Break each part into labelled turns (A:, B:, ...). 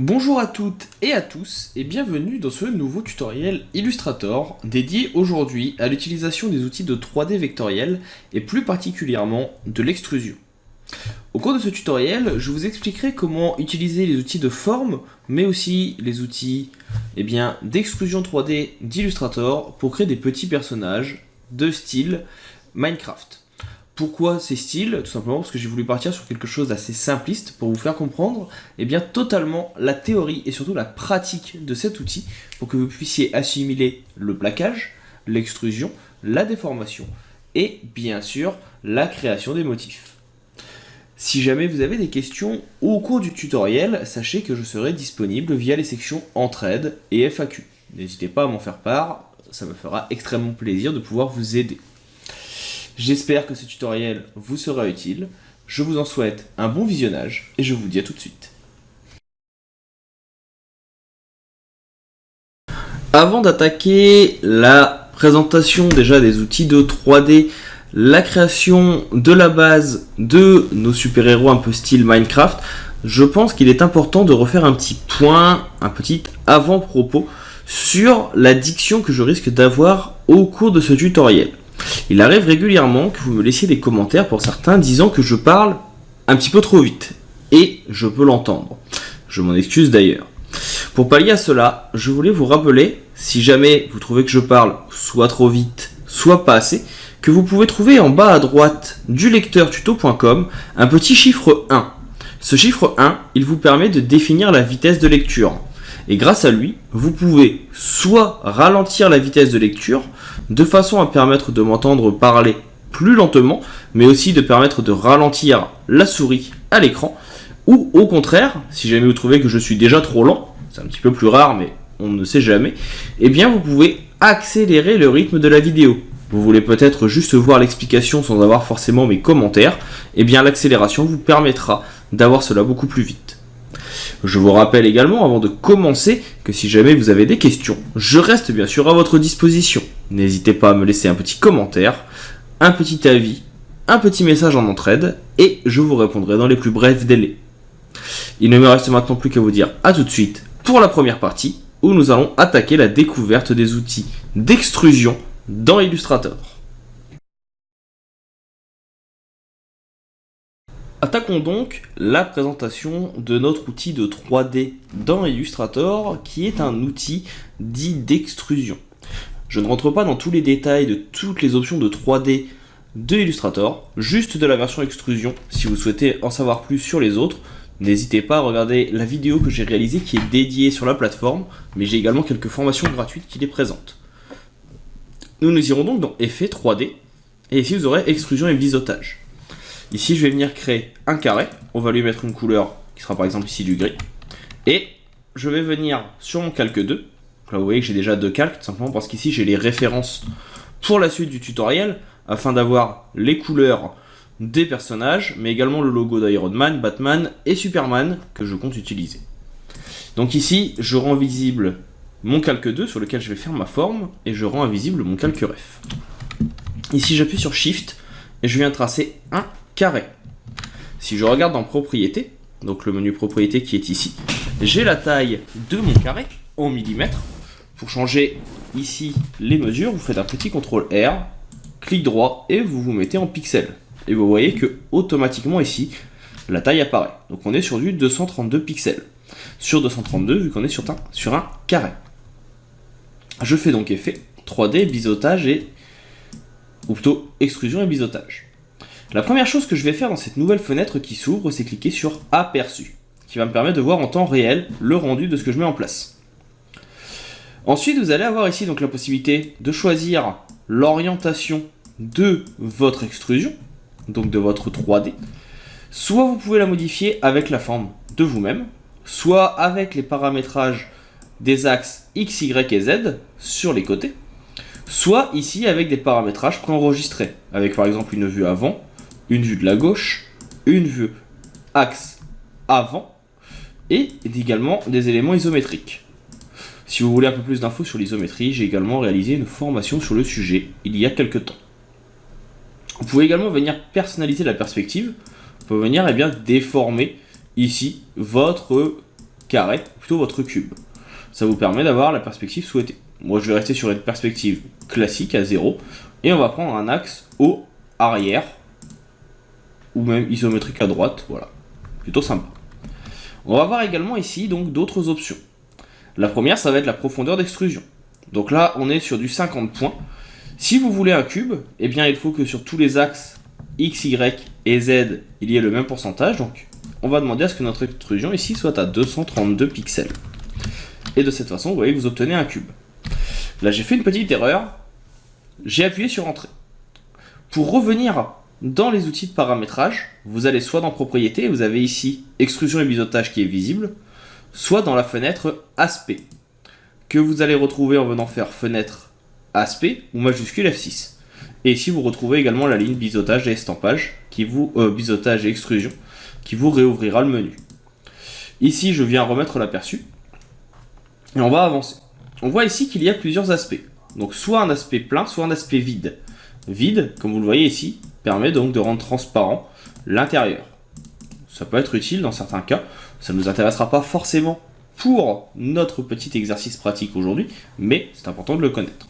A: Bonjour à toutes et à tous et bienvenue dans ce nouveau tutoriel Illustrator dédié aujourd'hui à l'utilisation des outils de 3D vectoriel et plus particulièrement de l'extrusion. Au cours de ce tutoriel, je vous expliquerai comment utiliser les outils de forme mais aussi les outils d'extrusion 3D d'Illustrator pour créer des petits personnages de style Minecraft. Pourquoi ces styles? Tout simplement parce que j'ai voulu partir sur quelque chose d'assez simpliste pour vous faire comprendre totalement la théorie et surtout la pratique de cet outil pour que vous puissiez assimiler le plaquage, l'extrusion, la déformation et bien sûr la création des motifs. Si jamais vous avez des questions au cours du tutoriel, sachez que je serai disponible via les sections Entraide et FAQ. N'hésitez pas à m'en faire part, ça me fera extrêmement plaisir de pouvoir vous aider. J'espère que ce tutoriel vous sera utile, je vous en souhaite un bon visionnage et je vous dis à tout de suite. Avant d'attaquer la présentation déjà des outils de 3D, la création de la base de nos super-héros un peu style Minecraft, je pense qu'il est important de refaire un petit point, un petit avant-propos sur la diction que je risque d'avoir au cours de ce tutoriel. Il arrive régulièrement que vous me laissiez des commentaires pour certains disant que je parle un petit peu trop vite. Et je peux l'entendre. Je m'en excuse d'ailleurs. Pour pallier à cela, je voulais vous rappeler, si jamais vous trouvez que je parle soit trop vite, soit pas assez, que vous pouvez trouver en bas à droite du lecteur tuto.com un petit chiffre 1. Ce chiffre 1, il vous permet de définir la vitesse de lecture. Et grâce à lui, vous pouvez soit ralentir la vitesse de lecture, de façon à permettre de m'entendre parler plus lentement, mais aussi de permettre de ralentir la souris à l'écran, ou au contraire, si jamais vous trouvez que je suis déjà trop lent, c'est un petit peu plus rare, mais on ne sait jamais, eh bien vous pouvez accélérer le rythme de la vidéo. Vous voulez peut-être juste voir l'explication sans avoir forcément mes commentaires, eh bien l'accélération vous permettra d'avoir cela beaucoup plus vite. Je vous rappelle également, avant de commencer, que si jamais vous avez des questions, je reste bien sûr à votre disposition. N'hésitez pas à me laisser un petit commentaire, un petit avis, un petit message en entraide, et je vous répondrai dans les plus brefs délais. Il ne me reste maintenant plus qu'à vous dire à tout de suite pour la première partie, où nous allons attaquer la découverte des outils d'extrusion dans Illustrator. Attaquons donc la présentation de notre outil de 3D dans Illustrator, qui est un outil dit d'extrusion. Je ne rentre pas dans tous les détails de toutes les options de 3D de Illustrator, juste de la version extrusion. Si vous souhaitez en savoir plus sur les autres, n'hésitez pas à regarder la vidéo que j'ai réalisée qui est dédiée sur la plateforme, mais j'ai également quelques formations gratuites qui les présentent. Nous irons donc dans Effet 3D, et ici vous aurez Extrusion et Biseautage. Ici, je vais venir créer un carré. On va lui mettre une couleur qui sera par exemple ici du gris. Et je vais venir sur mon calque 2. Là, vous voyez que j'ai déjà deux calques, tout simplement parce qu'ici, j'ai les références pour la suite du tutoriel, afin d'avoir les couleurs des personnages, mais également le logo d'Iron Man, Batman et Superman que je compte utiliser. Donc ici, je rends visible mon calque 2 sur lequel je vais faire ma forme, et je rends invisible mon calque ref. Ici, j'appuie sur Shift, et je viens tracer un carré. Si je regarde dans propriétés, donc le menu propriétés qui est ici, j'ai la taille de mon carré en millimètres. Pour changer ici les mesures, vous faites un petit CTRL R, clic droit et vous vous mettez en pixels. Et vous voyez que automatiquement ici, la taille apparaît. Donc on est sur du 232 pixels. Sur 232, vu qu'on est sur un carré. Je fais donc effet 3D, biseautage ou plutôt extrusion et biseautage. La première chose que je vais faire dans cette nouvelle fenêtre qui s'ouvre, c'est cliquer sur Aperçu, qui va me permettre de voir en temps réel le rendu de ce que je mets en place. Ensuite, vous allez avoir ici donc la possibilité de choisir l'orientation de votre extrusion, donc de votre 3D. Soit vous pouvez la modifier avec la forme de vous-même, soit avec les paramétrages des axes X, Y et Z sur les côtés, soit ici avec des paramétrages préenregistrés, avec par exemple une vue avant, une vue de la gauche, une vue axe avant, et également des éléments isométriques. Si vous voulez un peu plus d'infos sur l'isométrie, j'ai également réalisé une formation sur le sujet il y a quelques temps. Vous pouvez également venir personnaliser la perspective, vous pouvez venir déformer ici votre carré, plutôt votre cube. Ça vous permet d'avoir la perspective souhaitée. Moi je vais rester sur une perspective classique à 0 et on va prendre un axe haut, arrière ou même isométrique à droite, voilà, plutôt sympa. On va voir également ici donc d'autres options. La première, ça va être la profondeur d'extrusion. Donc là on est sur du 50 points. Si vous voulez un cube, eh bien il faut que sur tous les axes X, Y et Z, il y ait le même pourcentage. Donc on va demander à ce que notre extrusion ici soit à 232 pixels. Et de cette façon, vous voyez, vous obtenez un cube. Là, j'ai fait une petite erreur. J'ai appuyé sur Entrée. Pour revenir dans les outils de paramétrage, vous allez soit dans Propriétés, vous avez ici Extrusion et biseautage qui est visible, soit dans la fenêtre Aspect, que vous allez retrouver en venant faire Fenêtre Aspect ou majuscule F6. Et ici, vous retrouvez également la ligne biseautage et estampage, biseautage et extrusion, qui vous réouvrira le menu. Ici, je viens remettre l'aperçu. Et on va avancer. On voit ici qu'il y a plusieurs aspects. Donc soit un aspect plein, soit un aspect vide. Vide, comme vous le voyez ici, permet donc de rendre transparent l'intérieur. Ça peut être utile dans certains cas. Ça ne nous intéressera pas forcément pour notre petit exercice pratique aujourd'hui, mais c'est important de le connaître.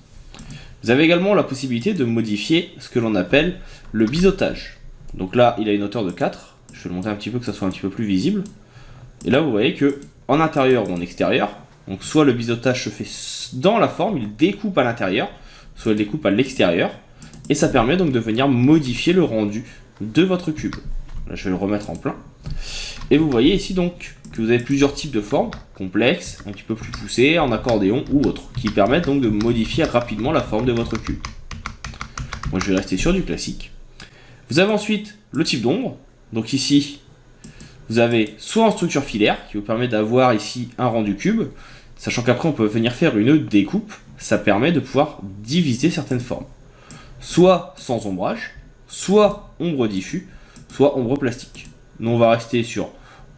A: Vous avez également la possibilité de modifier ce que l'on appelle le biseautage. Donc là, il a une hauteur de 4. Je vais le monter un petit peu, que ça soit un petit peu plus visible. Et là, vous voyez que en intérieur ou en extérieur, donc soit le biseautage se fait dans la forme, il découpe à l'intérieur, soit il découpe à l'extérieur, et ça permet donc de venir modifier le rendu de votre cube. Là, je vais le remettre en plein. Et vous voyez ici donc que vous avez plusieurs types de formes, complexes, un petit peu plus poussées, en accordéon ou autres, qui permettent donc de modifier rapidement la forme de votre cube. Moi je vais rester sur du classique. Vous avez ensuite le type d'ombre, donc ici vous avez soit en structure filaire, qui vous permet d'avoir ici un rendu cube, sachant qu'après on peut venir faire une découpe, ça permet de pouvoir diviser certaines formes. Soit sans ombrage, soit ombre diffus, soit ombre plastique. Nous on va rester sur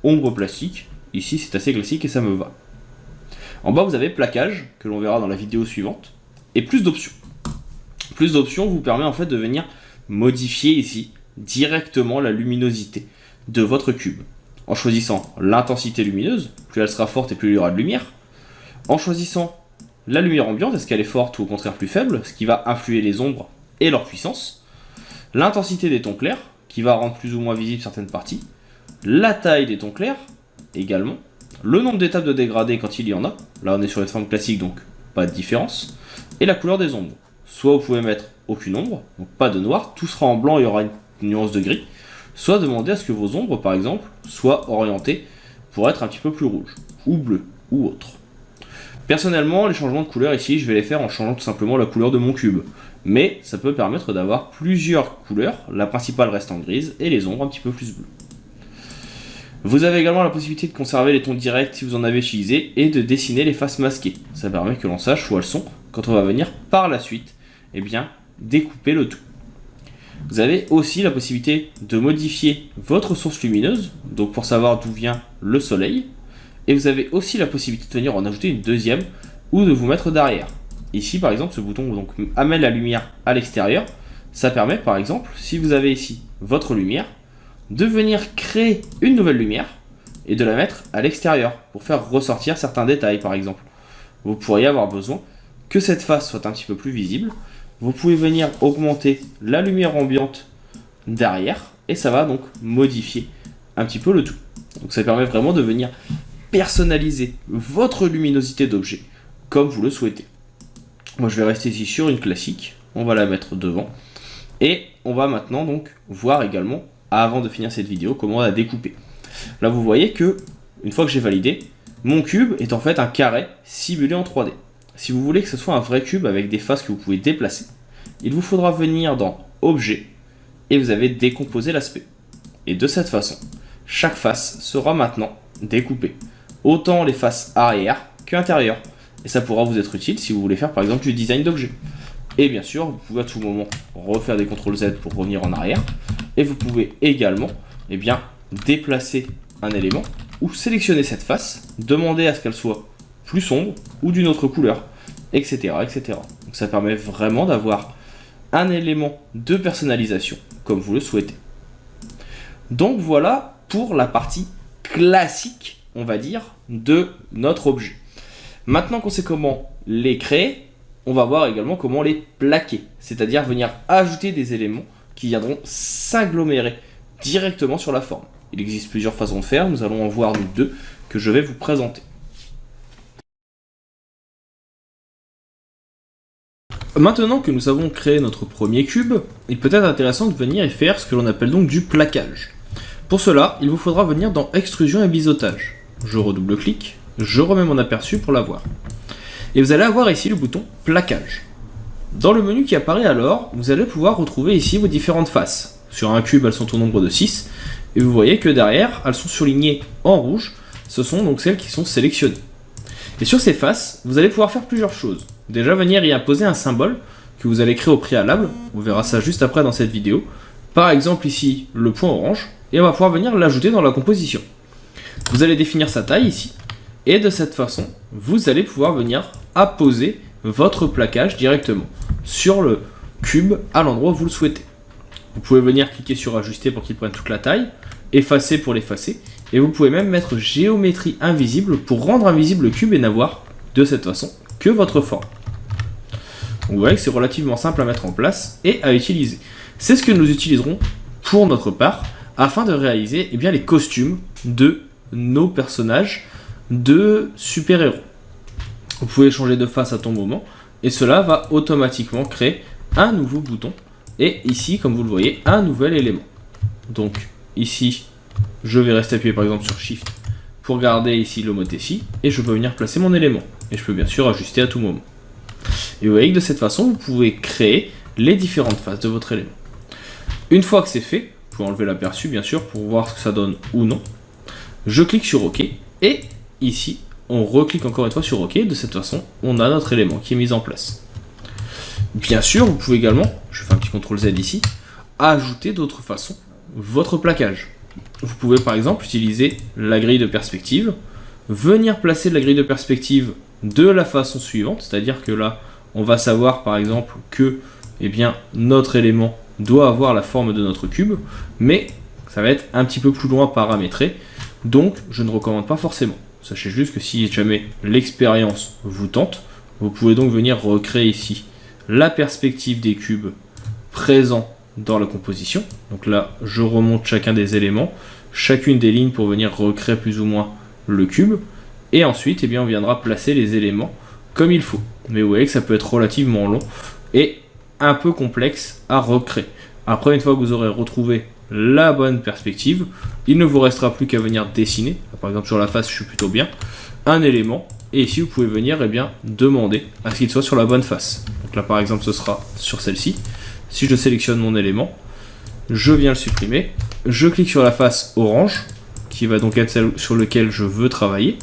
A: ombre plastique, ici c'est assez classique et ça me va. En bas vous avez plaquage, que l'on verra dans la vidéo suivante, et plus d'options. Plus d'options vous permet en fait de venir modifier ici directement la luminosité de votre cube. En choisissant l'intensité lumineuse, plus elle sera forte et plus il y aura de lumière. En choisissant la lumière ambiante, est-ce qu'elle est forte ou au contraire plus faible, ce qui va influer les ombres et leur puissance. L'intensité des tons clairs, qui va rendre plus ou moins visible certaines parties. La taille des tons clairs, également. Le nombre d'étapes de dégradé quand il y en a. Là on est sur une forme classique, donc pas de différence. Et la couleur des ombres. Soit vous pouvez mettre aucune ombre, donc pas de noir, tout sera en blanc et il y aura une nuance de gris. Soit demander à ce que vos ombres, par exemple, soient orientées pour être un petit peu plus rouges, ou bleu, ou autre. Personnellement, les changements de couleur ici, je vais les faire en changeant tout simplement la couleur de mon cube. Mais ça peut permettre d'avoir plusieurs couleurs, la principale reste en grise, et les ombres un petit peu plus bleues. Vous avez également la possibilité de conserver les tons directs si vous en avez utilisé, et de dessiner les faces masquées. Ça permet que l'on sache où elles sont, quand on va venir par la suite, eh bien, découper le tout. Vous avez aussi la possibilité de modifier votre source lumineuse, donc pour savoir d'où vient le soleil. Et vous avez aussi la possibilité de venir en ajouter une deuxième ou de vous mettre derrière. Ici par exemple, ce bouton donc amène la lumière à l'extérieur. Ça permet par exemple, si vous avez ici votre lumière, de venir créer une nouvelle lumière et de la mettre à l'extérieur pour faire ressortir certains détails par exemple. Vous pourriez avoir besoin que cette face soit un petit peu plus visible. Vous pouvez venir augmenter la lumière ambiante derrière et ça va donc modifier un petit peu le tout. Donc ça permet vraiment de venir personnaliser votre luminosité d'objet comme vous le souhaitez. Moi je vais rester ici sur une classique, on va la mettre devant et on va maintenant donc voir également, avant de finir cette vidéo, comment la découper. Là vous voyez que, une fois que j'ai validé, mon cube est en fait un carré simulé en 3D. Si vous voulez que ce soit un vrai cube avec des faces que vous pouvez déplacer, il vous faudra venir dans Objet et vous avez décomposé l'aspect. Et de cette façon, chaque face sera maintenant découpée. Autant les faces arrière qu'intérieure. Et ça pourra vous être utile si vous voulez faire par exemple du design d'objet. Et bien sûr, vous pouvez à tout moment refaire des CTRL Z pour revenir en arrière. Et vous pouvez également eh bien, déplacer un élément ou sélectionner cette face, demander à ce qu'elle soit plus sombre ou d'une autre couleur, etc., etc. Donc ça permet vraiment d'avoir un élément de personnalisation comme vous le souhaitez. Donc voilà pour la partie classique on va dire, de notre objet. Maintenant qu'on sait comment les créer, on va voir également comment les plaquer, c'est-à-dire venir ajouter des éléments qui viendront s'agglomérer directement sur la forme. Il existe plusieurs façons de faire, nous allons en voir nous deux que je vais vous présenter. Maintenant que nous avons créé notre premier cube, il peut être intéressant de venir et faire ce que l'on appelle donc du plaquage. Pour cela, il vous faudra venir dans extrusion et biseautage. Je redouble-clique, je remets mon aperçu pour l'avoir. Et vous allez avoir ici le bouton plaquage. Dans le menu qui apparaît alors, vous allez pouvoir retrouver ici vos différentes faces. Sur un cube, elles sont au nombre de 6, et vous voyez que derrière, elles sont surlignées en rouge, ce sont donc celles qui sont sélectionnées. Et sur ces faces, vous allez pouvoir faire plusieurs choses. Déjà venir y imposer un symbole que vous allez créer au préalable, on verra ça juste après dans cette vidéo. Par exemple ici, le point orange, et on va pouvoir venir l'ajouter dans la composition. Vous allez définir sa taille ici, et de cette façon, vous allez pouvoir venir apposer votre plaquage directement sur le cube à l'endroit où vous le souhaitez. Vous pouvez venir cliquer sur ajuster pour qu'il prenne toute la taille, effacer pour l'effacer, et vous pouvez même mettre géométrie invisible pour rendre invisible le cube et n'avoir de cette façon que votre forme. Donc vous voyez que c'est relativement simple à mettre en place et à utiliser. C'est ce que nous utiliserons pour notre part afin de réaliser les costumes de nos personnages de super-héros. Vous pouvez changer de face à tout moment et cela va automatiquement créer un nouveau bouton et ici, comme vous le voyez, un nouvel élément. Donc ici, je vais rester appuyé par exemple sur Shift pour garder ici l'homothétie et je peux venir placer mon élément. Et je peux bien sûr ajuster à tout moment. Et vous voyez que de cette façon, vous pouvez créer les différentes faces de votre élément. Une fois que c'est fait, vous pouvez enlever l'aperçu bien sûr pour voir ce que ça donne ou non. Je clique sur OK et ici, on reclique encore une fois sur OK. De cette façon, on a notre élément qui est mis en place. Bien sûr, vous pouvez également, je fais un petit CTRL Z ici, ajouter d'autres façons votre plaquage. Vous pouvez par exemple utiliser la grille de perspective, venir placer la grille de perspective de la façon suivante, c'est-à-dire que là, on va savoir par exemple que notre élément doit avoir la forme de notre cube, mais ça va être un petit peu plus loin paramétré, donc je ne recommande pas forcément. Sachez juste que si jamais l'expérience vous tente, vous pouvez donc venir recréer ici la perspective des cubes présents dans la composition. Donc là, je remonte chacun des éléments, chacune des lignes pour venir recréer plus ou moins le cube. Et ensuite, on viendra placer les éléments comme il faut. Mais vous voyez que ça peut être relativement long et un peu complexe à recréer. Après, une fois que vous aurez retrouvé la bonne perspective, il ne vous restera plus qu'à venir dessiner. Par exemple, sur la face, je suis plutôt bien. Un élément. Et ici, vous pouvez venir demander à ce qu'il soit sur la bonne face. Donc là, par exemple, ce sera sur celle-ci. Si je sélectionne mon élément, je viens le supprimer. Je clique sur la face orange, qui va donc être celle sur laquelle je veux travailler.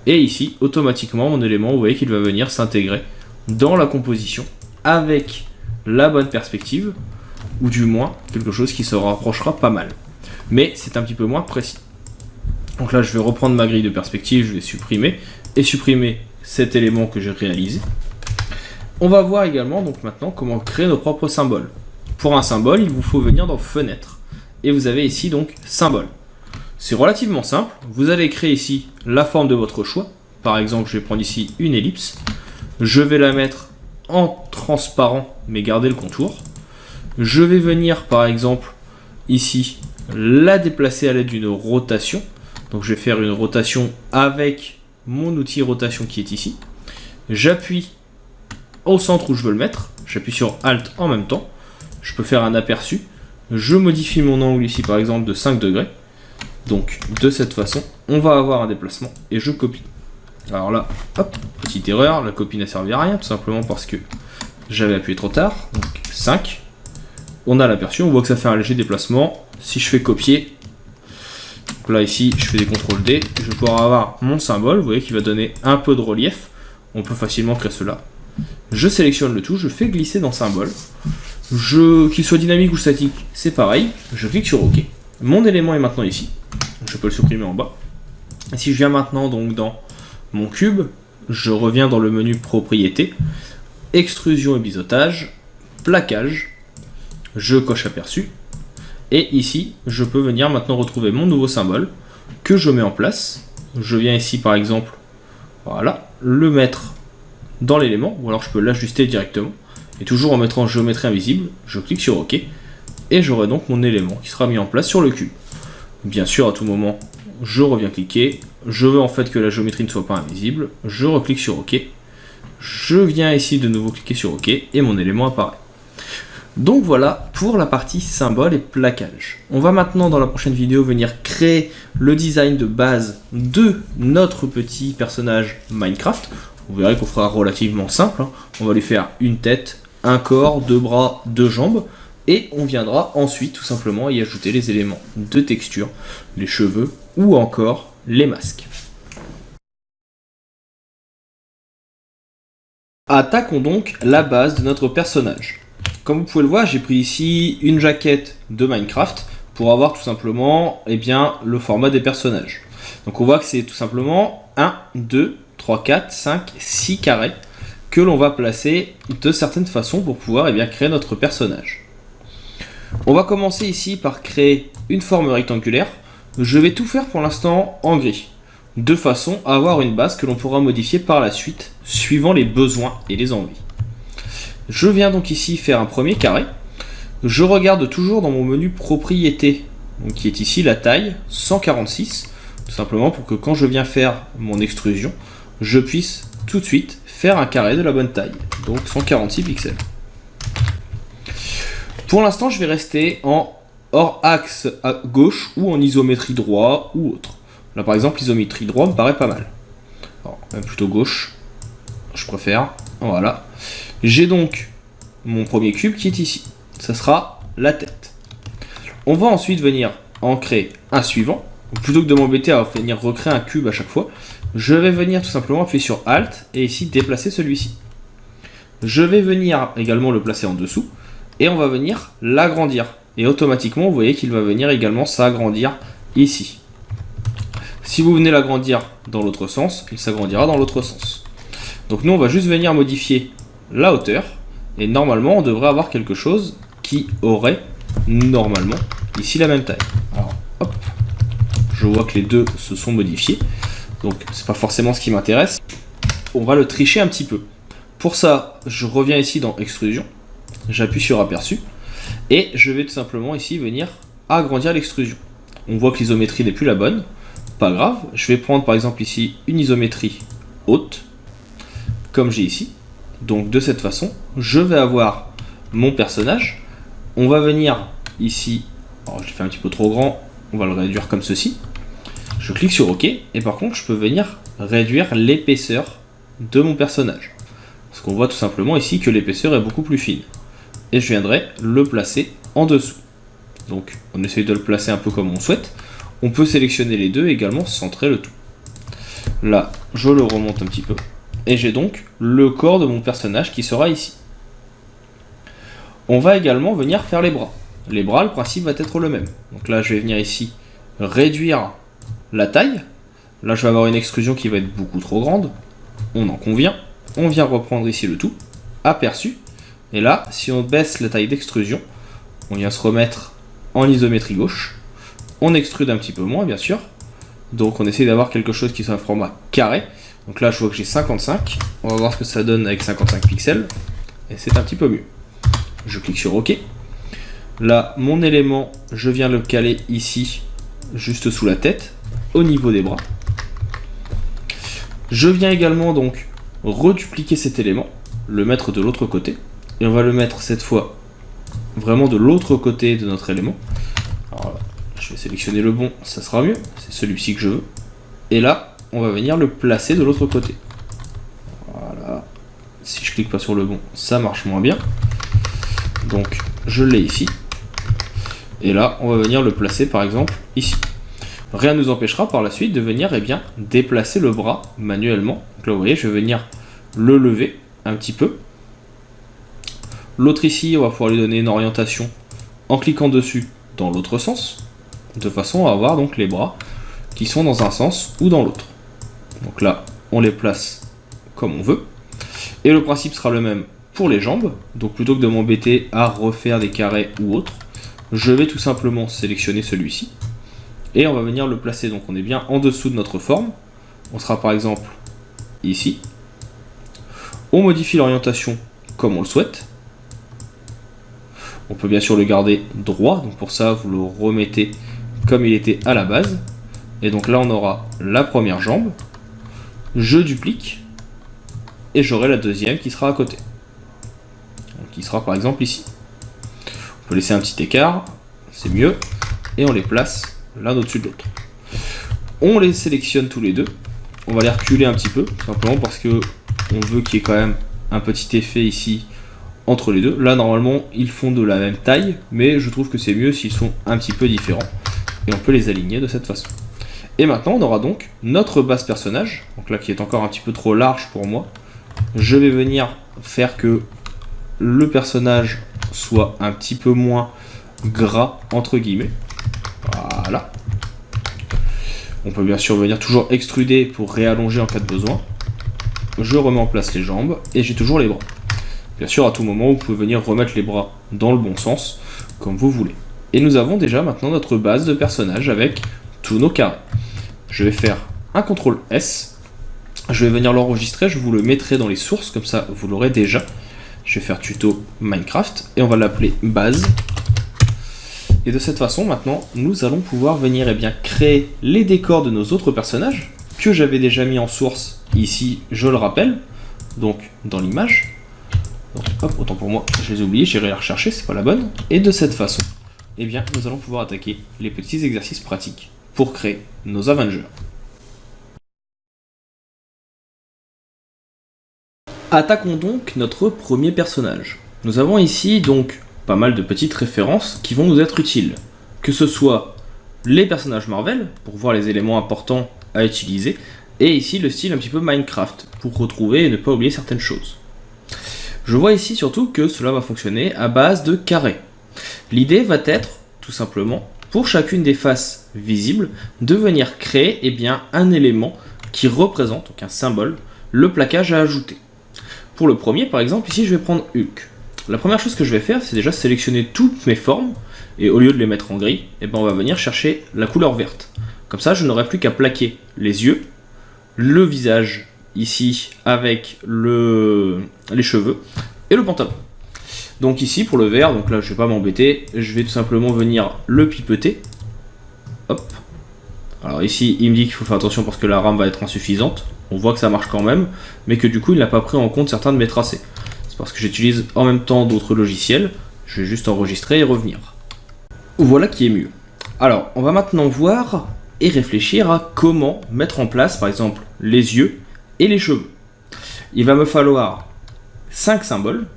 A: Et ici, automatiquement, mon élément, vous voyez qu'il va venir s'intégrer dans la composition avec la bonne perspective, ou du moins quelque chose qui se rapprochera pas mal. Mais c'est un petit peu moins précis. Donc là, je vais reprendre ma grille de perspective, je vais supprimer, et supprimer cet élément que j'ai réalisé. On va voir également donc maintenant comment créer nos propres symboles. Pour un symbole, il vous faut venir dans Fenêtre, et vous avez ici donc Symbole. C'est relativement simple, vous allez créer ici la forme de votre choix. Par exemple, je vais prendre ici une ellipse. Je vais la mettre en transparent, mais garder le contour. Je vais venir, par exemple, ici, la déplacer à l'aide d'une rotation. Donc je vais faire une rotation avec mon outil rotation qui est ici. J'appuie au centre où je veux le mettre. J'appuie sur Alt en même temps. Je peux faire un aperçu. Je modifie mon angle ici, par exemple, de 5 degrés. Donc de cette façon, on va avoir un déplacement et je copie. Alors là, hop, petite erreur, la copie n'a servi à rien, tout simplement parce que j'avais appuyé trop tard. Donc 5. On a l'aperçu, on voit que ça fait un léger déplacement. Si je fais copier, donc là ici, je fais des CTRL D, je vais pouvoir avoir mon symbole, vous voyez qu'il va donner un peu de relief. On peut facilement créer cela. Je sélectionne le tout, je fais glisser dans symbole. Qu'il soit dynamique ou statique, c'est pareil. Je clique sur OK. Mon élément est maintenant ici. Je peux le supprimer en bas. Et si je viens maintenant donc dans mon cube, je reviens dans le menu propriété, extrusion et biseautage, plaquage, je coche aperçu. Et ici, je peux venir maintenant retrouver mon nouveau symbole que je mets en place. je viens ici par exemple, voilà, le mettre dans l'élément, ou alors je peux l'ajuster directement, et toujours en mettant géométrie invisible, je clique sur OK, et j'aurai donc mon élément qui sera mis en place sur le cube. Bien sûr, à tout moment, je reviens cliquer, je veux en fait que la géométrie ne soit pas invisible, je reclique sur OK, je viens ici de nouveau cliquer sur OK, et mon élément apparaît. Donc voilà pour la partie symbole et plaquage. On va maintenant dans la prochaine vidéo venir créer le design de base de notre petit personnage Minecraft. Vous verrez qu'on fera relativement simple, hein. On va lui faire une tête, un corps, deux bras, deux jambes, et on viendra ensuite tout simplement y ajouter les éléments de texture, les cheveux ou encore les masques. Attaquons donc la base de notre personnage. Comme vous pouvez le voir, j'ai pris ici une jaquette de Minecraft pour avoir tout simplement le format des personnages. Donc on voit que c'est tout simplement 1, 2, 3, 4, 5, 6 carrés que l'on va placer de certaines façons pour pouvoir créer notre personnage. On va commencer ici par créer une forme rectangulaire. Je vais tout faire pour l'instant en gris, de façon à avoir une base que l'on pourra modifier par la suite, suivant les besoins et les envies. Je viens donc ici faire un premier carré. Je regarde toujours dans mon menu propriété, donc qui est ici la taille 146, tout simplement pour que quand je viens faire mon extrusion, je puisse tout de suite faire un carré de la bonne taille, donc 146 pixels. Pour l'instant, je vais rester en hors axe à gauche ou en isométrie droit ou autre. Là par exemple, l'isométrie droit me paraît pas mal. Alors, même plutôt gauche, je préfère. Voilà. J'ai donc mon premier cube qui est ici. Ça sera la tête. On va ensuite venir en créer un suivant. Plutôt que de m'embêter à venir recréer un cube à chaque fois, je vais venir tout simplement appuyer sur Alt et ici déplacer celui-ci. Je vais venir également le placer en dessous et on va venir l'agrandir. Et automatiquement, vous voyez qu'il va venir également s'agrandir ici. Si vous venez l'agrandir dans l'autre sens, il s'agrandira dans l'autre sens. Donc nous, on va juste venir modifier la hauteur, et normalement on devrait avoir quelque chose qui aurait normalement ici la même taille. Alors hop, je vois que les deux se sont modifiés, donc c'est pas forcément ce qui m'intéresse. On va le tricher un petit peu. Pour ça, je reviens ici dans extrusion, j'appuie sur aperçu, et je vais tout simplement ici venir agrandir l'extrusion. On voit que l'isométrie n'est plus la bonne, pas grave, je vais prendre par exemple ici une isométrie haute, comme j'ai ici. Donc de cette façon, je vais avoir mon personnage. On va venir ici, alors je l'ai fait un petit peu trop grand, on va le réduire comme ceci. Je clique sur OK, et par contre je peux venir réduire l'épaisseur de mon personnage. Parce qu'on voit tout simplement ici que l'épaisseur est beaucoup plus fine. Et je viendrai le placer en dessous. Donc on essaye de le placer un peu comme on souhaite. On peut sélectionner les deux et également centrer le tout. Là, je le remonte un petit peu. Et j'ai donc le corps de mon personnage qui sera ici. On va également venir faire les bras. Les bras, le principe va être le même. Donc là, je vais venir ici réduire la taille. Là, je vais avoir une extrusion qui va être beaucoup trop grande. On en convient. On vient reprendre ici le tout. Aperçu. Et là, si on baisse la taille d'extrusion, on vient se remettre en isométrie gauche. On extrude un petit peu moins, bien sûr. Donc on essaie d'avoir quelque chose qui soit un format carré. Donc là, je vois que j'ai 55. On va voir ce que ça donne avec 55 pixels. Et c'est un petit peu mieux. Je clique sur OK. Là, mon élément, je viens le caler ici, juste sous la tête, au niveau des bras. Je viens également donc redupliquer cet élément, le mettre de l'autre côté. Et on va le mettre cette fois vraiment de l'autre côté de notre élément. Alors là, je vais sélectionner le bon, ça sera mieux. C'est celui-ci que je veux. Et là, on va venir le placer de l'autre côté. Voilà. Si je clique pas sur le bon, ça marche moins bien. Donc, je l'ai ici. Et là, on va venir le placer par exemple ici. Rien ne nous empêchera par la suite de venir déplacer le bras manuellement. Donc là, vous voyez, je vais venir le lever un petit peu. L'autre ici, on va pouvoir lui donner une orientation en cliquant dessus dans l'autre sens, de façon à avoir donc les bras qui sont dans un sens ou dans l'autre. Donc là, on les place comme on veut. Et le principe sera le même pour les jambes. Donc plutôt que de m'embêter à refaire des carrés ou autres, je vais tout simplement sélectionner celui-ci. Et on va venir le placer, donc on est bien en dessous de notre forme. On sera par exemple ici. On modifie l'orientation comme on le souhaite. On peut bien sûr le garder droit, donc pour ça vous le remettez comme il était à la base. Et donc là on aura la première jambe, je duplique, et j'aurai la deuxième qui sera à côté. Donc qui sera par exemple ici. On peut laisser un petit écart, c'est mieux, et on les place l'un au-dessus de l'autre. On les sélectionne tous les deux, on va les reculer un petit peu, tout simplement parce que on veut qu'il y ait quand même un petit effet ici entre les deux. Là normalement ils font de la même taille, mais je trouve que c'est mieux s'ils sont un petit peu différents, et on peut les aligner de cette façon. Et maintenant on aura donc notre base personnage, donc là qui est encore un petit peu trop large pour moi. Je vais venir faire que le personnage soit un petit peu moins gras entre guillemets. Voilà. On peut bien sûr venir toujours extruder pour réallonger en cas de besoin. Je remets en place les jambes et j'ai toujours les bras. Bien sûr à tout moment vous pouvez venir remettre les bras dans le bon sens comme vous voulez. Et nous avons déjà maintenant notre base de personnage avec tous nos carrés. Je vais faire un CTRL S, je vais venir l'enregistrer, je vous le mettrai dans les sources, comme ça vous l'aurez déjà. Je vais faire tuto Minecraft et on va l'appeler base. Et de cette façon maintenant nous allons pouvoir venir créer les décors de nos autres personnages que j'avais déjà mis en source ici, je le rappelle, donc dans l'image. Donc hop, autant pour moi, je les ai oubliés, j'irai la rechercher, c'est pas la bonne. Et de cette façon, nous allons pouvoir attaquer les petits exercices pratiques pour créer nos Avengers. Attaquons donc notre premier personnage. Nous avons ici donc pas mal de petites références qui vont nous être utiles. Que ce soit les personnages Marvel, pour voir les éléments importants à utiliser, et ici le style un petit peu Minecraft, pour retrouver et ne pas oublier certaines choses. Je vois ici surtout que cela va fonctionner à base de carrés. L'idée va être, tout simplement, pour chacune des faces visibles, de venir créer un élément qui représente, donc un symbole, le plaquage à ajouter. Pour le premier, par exemple, ici je vais prendre Hulk. La première chose que je vais faire, c'est déjà sélectionner toutes mes formes, et au lieu de les mettre en gris, on va venir chercher la couleur verte. Comme ça, je n'aurai plus qu'à plaquer les yeux, le visage, ici, avec les cheveux, et le pantalon. Donc ici pour le vert, donc là je vais pas m'embêter, je vais tout simplement venir le pipeter. Hop. Alors ici il me dit qu'il faut faire attention parce que la RAM va être insuffisante. On voit que ça marche quand même, mais que du coup il n'a pas pris en compte certains de mes tracés. C'est parce que j'utilise en même temps d'autres logiciels. Je vais juste enregistrer et revenir. Voilà qui est mieux. Alors on va maintenant voir et réfléchir à comment mettre en place par exemple les yeux et les cheveux. Il va me falloir 5 symboles.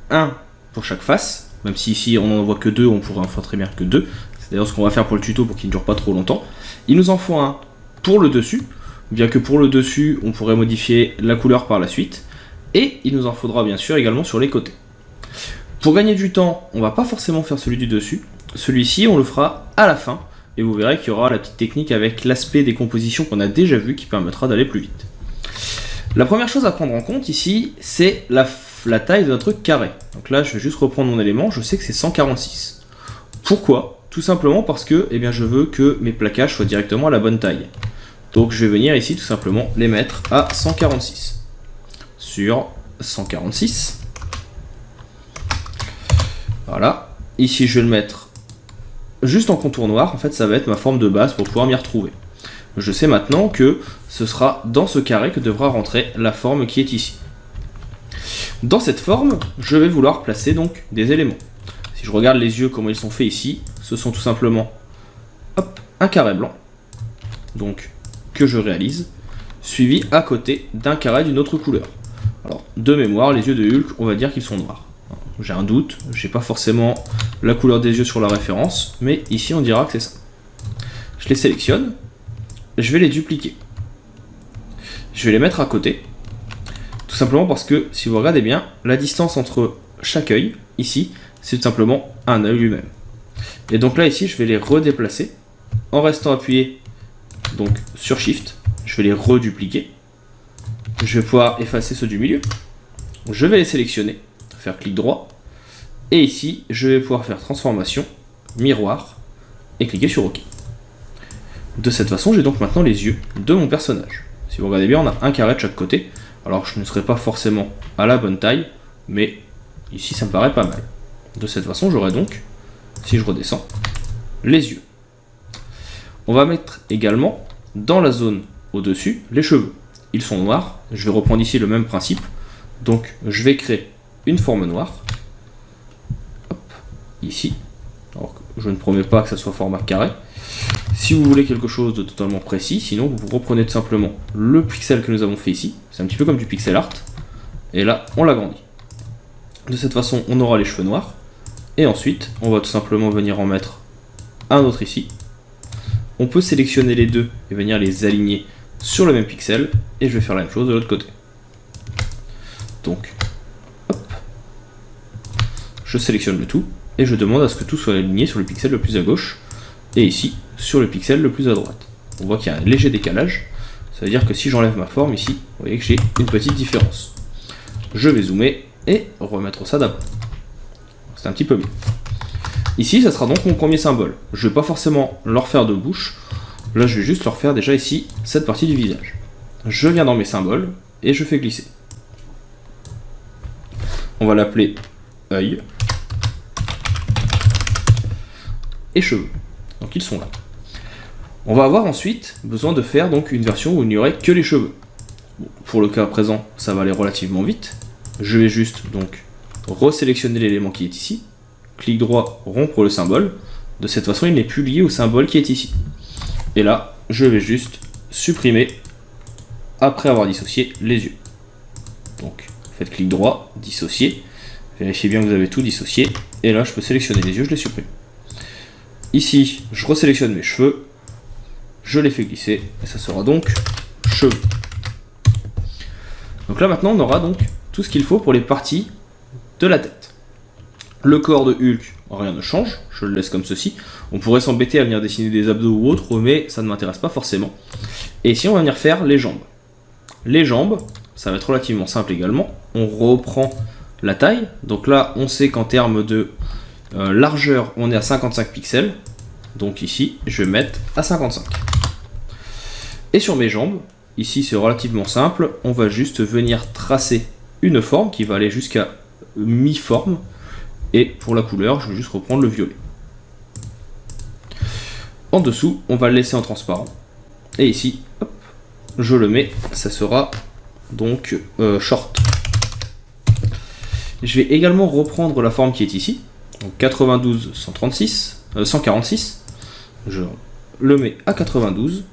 A: Un pour chaque face, même si ici on n'en voit que 2, on pourrait en faire très bien que 2. C'est d'ailleurs ce qu'on va faire pour le tuto pour qu'il ne dure pas trop longtemps. Il nous en faut un pour le dessus, bien que pour le dessus on pourrait modifier la couleur par la suite. Et il nous en faudra bien sûr également sur les côtés. Pour gagner du temps, on va pas forcément faire celui du dessus. Celui-ci on le fera à la fin. Et vous verrez qu'il y aura la petite technique avec l'aspect des compositions qu'on a déjà vu qui permettra d'aller plus vite. La première chose à prendre en compte ici, c'est la taille de notre carré. Donc là, je vais juste reprendre mon élément, je sais que c'est 146. Pourquoi? Tout simplement parce que je veux que mes plaquages soient directement à la bonne taille. Donc je vais venir ici tout simplement les mettre à 146. Sur 146. Voilà. Ici, je vais le mettre juste en contour noir. En fait, ça va être ma forme de base pour pouvoir m'y retrouver. Je sais maintenant que ce sera dans ce carré que devra rentrer la forme qui est ici. Dans cette forme, je vais vouloir placer donc des éléments. Si je regarde les yeux, comment ils sont faits ici, ce sont tout simplement un carré blanc, donc que je réalise, suivi à côté d'un carré d'une autre couleur. Alors, de mémoire, les yeux de Hulk, on va dire qu'ils sont noirs. J'ai un doute, j'ai pas forcément la couleur des yeux sur la référence, mais ici on dira que c'est ça. Je les sélectionne, je vais les dupliquer. Je vais les mettre à côté, tout simplement parce que, si vous regardez bien, la distance entre chaque œil, ici, c'est tout simplement un œil lui-même. Et donc là, ici, je vais les redéplacer, en restant appuyé donc sur Shift, je vais les redupliquer. Je vais pouvoir effacer ceux du milieu. Je vais les sélectionner, faire clic droit, et ici, je vais pouvoir faire transformation, miroir, et cliquer sur OK. De cette façon, j'ai donc maintenant les yeux de mon personnage. Si vous regardez bien, on a un carré de chaque côté. Alors je ne serai pas forcément à la bonne taille, mais ici ça me paraît pas mal. De cette façon, j'aurai donc, si je redescends, les yeux. On va mettre également dans la zone au-dessus les cheveux. Ils sont noirs. Je vais reprendre ici le même principe. Donc je vais créer une forme noire. Hop, ici. Alors, je ne promets pas que ça soit format carré. Si vous voulez quelque chose de totalement précis, sinon vous reprenez tout simplement le pixel que nous avons fait ici. C'est un petit peu comme du pixel art. Et là, on l'agrandit. De cette façon, on aura les cheveux noirs. Et ensuite, on va tout simplement venir en mettre un autre ici. On peut sélectionner les deux et venir les aligner sur le même pixel. Et je vais faire la même chose de l'autre côté. Donc, hop. Je sélectionne le tout. Et je demande à ce que tout soit aligné sur le pixel le plus à gauche. Et ici, sur le pixel le plus à droite. On voit qu'il y a un léger décalage. Ça veut dire que si j'enlève ma forme ici, vous voyez que j'ai une petite différence. Je vais zoomer et remettre ça d'abord. C'est un petit peu mieux. Ici, ça sera donc mon premier symbole. Je ne vais pas forcément leur faire de bouche. Là, je vais juste leur faire déjà ici cette partie du visage. Je viens dans mes symboles et je fais glisser. On va l'appeler œil et cheveux. Donc ils sont là. On va avoir ensuite besoin de faire donc une version où il n'y aurait que les cheveux. Bon, pour le cas présent, ça va aller relativement vite. Je vais juste donc resélectionner l'élément qui est ici. Clic droit, rompre le symbole. De cette façon, il n'est plus lié au symbole qui est ici. Et là, je vais juste supprimer après avoir dissocié les yeux. Donc, faites clic droit, dissocier. Vérifiez bien que vous avez tout dissocié. Et là, je peux sélectionner les yeux, je les supprime. Ici, je resélectionne mes cheveux. Je les fais glisser. Et ça sera donc cheveux. Donc là, maintenant, on aura donc tout ce qu'il faut pour les parties de la tête. Le corps de Hulk, rien ne change, je le laisse comme ceci. On pourrait s'embêter à venir dessiner des abdos ou autre, mais ça ne m'intéresse pas forcément. Et ici, on va venir faire les jambes. Les jambes, ça va être relativement simple également. On reprend la taille. Donc là, on sait qu'en termes de largeur, on est à 55 pixels. Donc ici, je vais mettre à 55. Et sur mes jambes, ici, c'est relativement simple. On va juste venir tracer une forme qui va aller jusqu'à mi-forme. Et pour la couleur, je vais juste reprendre le violet. En dessous, on va le laisser en transparent. Et ici, hop, je le mets, ça sera donc short. Je vais également reprendre la forme qui est ici, donc 92, 136, 146. Je le mets à 92.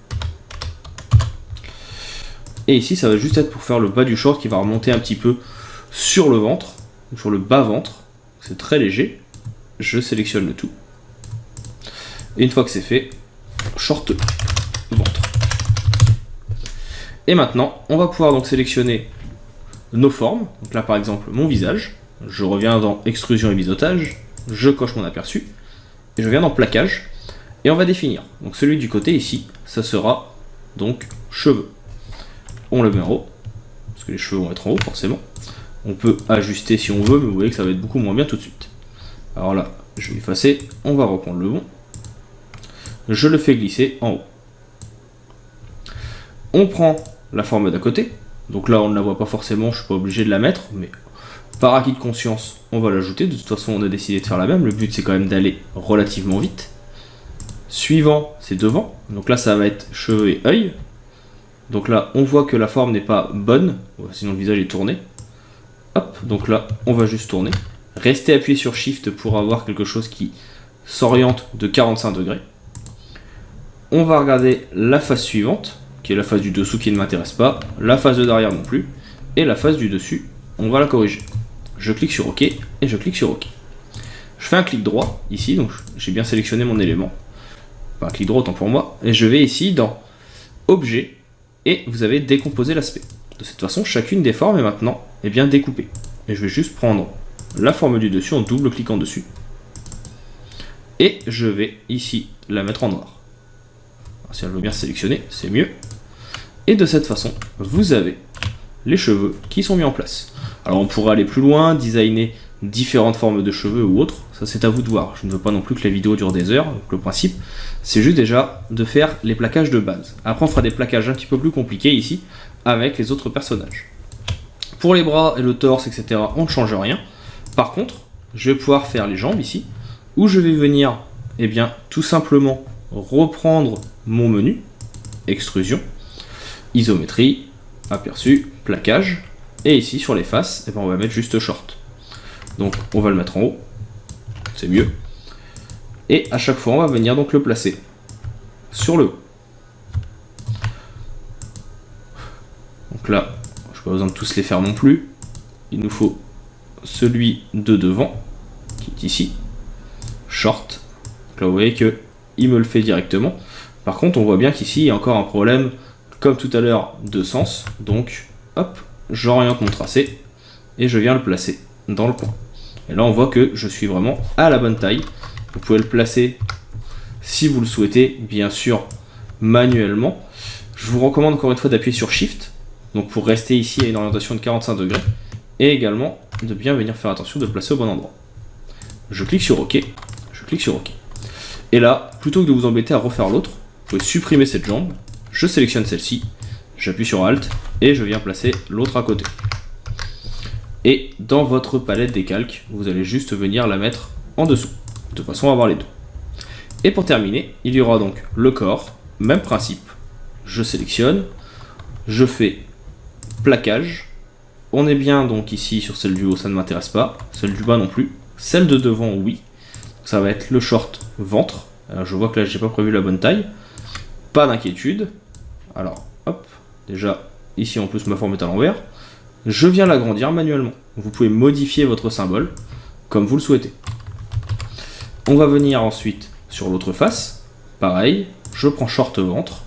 A: Et ici, ça va juste être pour faire le bas du short qui va remonter un petit peu sur le ventre, sur le bas ventre. C'est très léger. Je sélectionne le tout. Et une fois que c'est fait, short ventre. Et maintenant, on va pouvoir donc sélectionner nos formes. Donc là, par exemple, mon visage. Je reviens dans extrusion et biseautage. Je coche mon aperçu. Et je viens dans plaquage. Et on va définir. Donc celui du côté ici, ça sera donc cheveux. On le met en haut. Parce que les cheveux vont être en haut, forcément. On peut ajuster si on veut, mais vous voyez que ça va être beaucoup moins bien tout de suite. Alors là, je vais effacer, on va reprendre le bon. Je le fais glisser en haut. On prend la forme d'à côté. Donc là, on ne la voit pas forcément, je ne suis pas obligé de la mettre, mais par acquis de conscience, on va l'ajouter. De toute façon, on a décidé de faire la même. Le but, c'est quand même d'aller relativement vite. Suivant, c'est devant. Donc là, ça va être cheveux et œil. Donc là, on voit que la forme n'est pas bonne, sinon le visage est tourné. Hop, donc là, on va juste tourner. Restez appuyé sur Shift pour avoir quelque chose qui s'oriente de 45 degrés. On va regarder la face suivante, qui est la face du dessous qui ne m'intéresse pas, la face de derrière non plus, et la face du dessus, on va la corriger. Je clique sur OK, et je clique sur OK. Je fais un clic droit, ici, donc j'ai bien sélectionné mon élément. Enfin, un clic droit autant pour moi, et je vais ici dans Objet, et vous avez décomposé l'aspect. De cette façon, chacune des formes est maintenant bien découpée. Et je vais juste prendre la forme du dessus en double cliquant dessus. Et je vais ici la mettre en noir. Alors, si elle veut bien sélectionner, c'est mieux. Et de cette façon, vous avez les cheveux qui sont mis en place. Alors on pourrait aller plus loin, designer différentes formes de cheveux ou autres, ça c'est à vous de voir. Je ne veux pas non plus que la vidéo dure des heures, donc le principe c'est juste déjà de faire les plaquages de base. Après on fera des plaquages un petit peu plus compliqués ici avec les autres personnages. Pour les bras et le torse, etc., on ne change rien. Par contre, je vais pouvoir faire les jambes ici, où je vais venir, eh bien, tout simplement reprendre mon menu, extrusion, isométrie, aperçu, plaquage, et ici sur les faces, eh bien, on va mettre juste short. Donc on va le mettre en haut, c'est mieux. Et à chaque fois, on va venir donc le placer sur le haut. Donc là, je n'ai pas besoin de tous les faire non plus. Il nous faut celui de devant, qui est ici, short. Donc là, vous voyez qu'il me le fait directement. Par contre, on voit bien qu'ici, il y a encore un problème, comme tout à l'heure, de sens. Donc, hop, j'oriente mon tracé et je viens le placer dans le coin. Et là, on voit que je suis vraiment à la bonne taille. Vous pouvez le placer, si vous le souhaitez, bien sûr, manuellement. Je vous recommande encore une fois d'appuyer sur Shift, donc pour rester ici à une orientation de 45 degrés, et également de bien venir faire attention de le placer au bon endroit. Je clique sur OK, je clique sur OK. Et là, plutôt que de vous embêter à refaire l'autre, vous pouvez supprimer cette jambe, je sélectionne celle-ci, j'appuie sur Alt, et je viens placer l'autre à côté. Et dans votre palette des calques, vous allez juste venir la mettre en dessous, de façon à avoir les deux. Et pour terminer, il y aura donc le corps, même principe. Je sélectionne, je fais plaquage. On est bien donc ici sur celle du haut, ça ne m'intéresse pas. Celle du bas non plus. Celle de devant, oui. Ça va être le short ventre. Alors, je vois que là, j'ai pas prévu la bonne taille. Pas d'inquiétude. Alors, hop, déjà, ici en plus ma forme est à l'envers. Je viens l'agrandir manuellement. Vous pouvez modifier votre symbole comme vous le souhaitez. On va venir ensuite sur l'autre face. Pareil, je prends short ventre.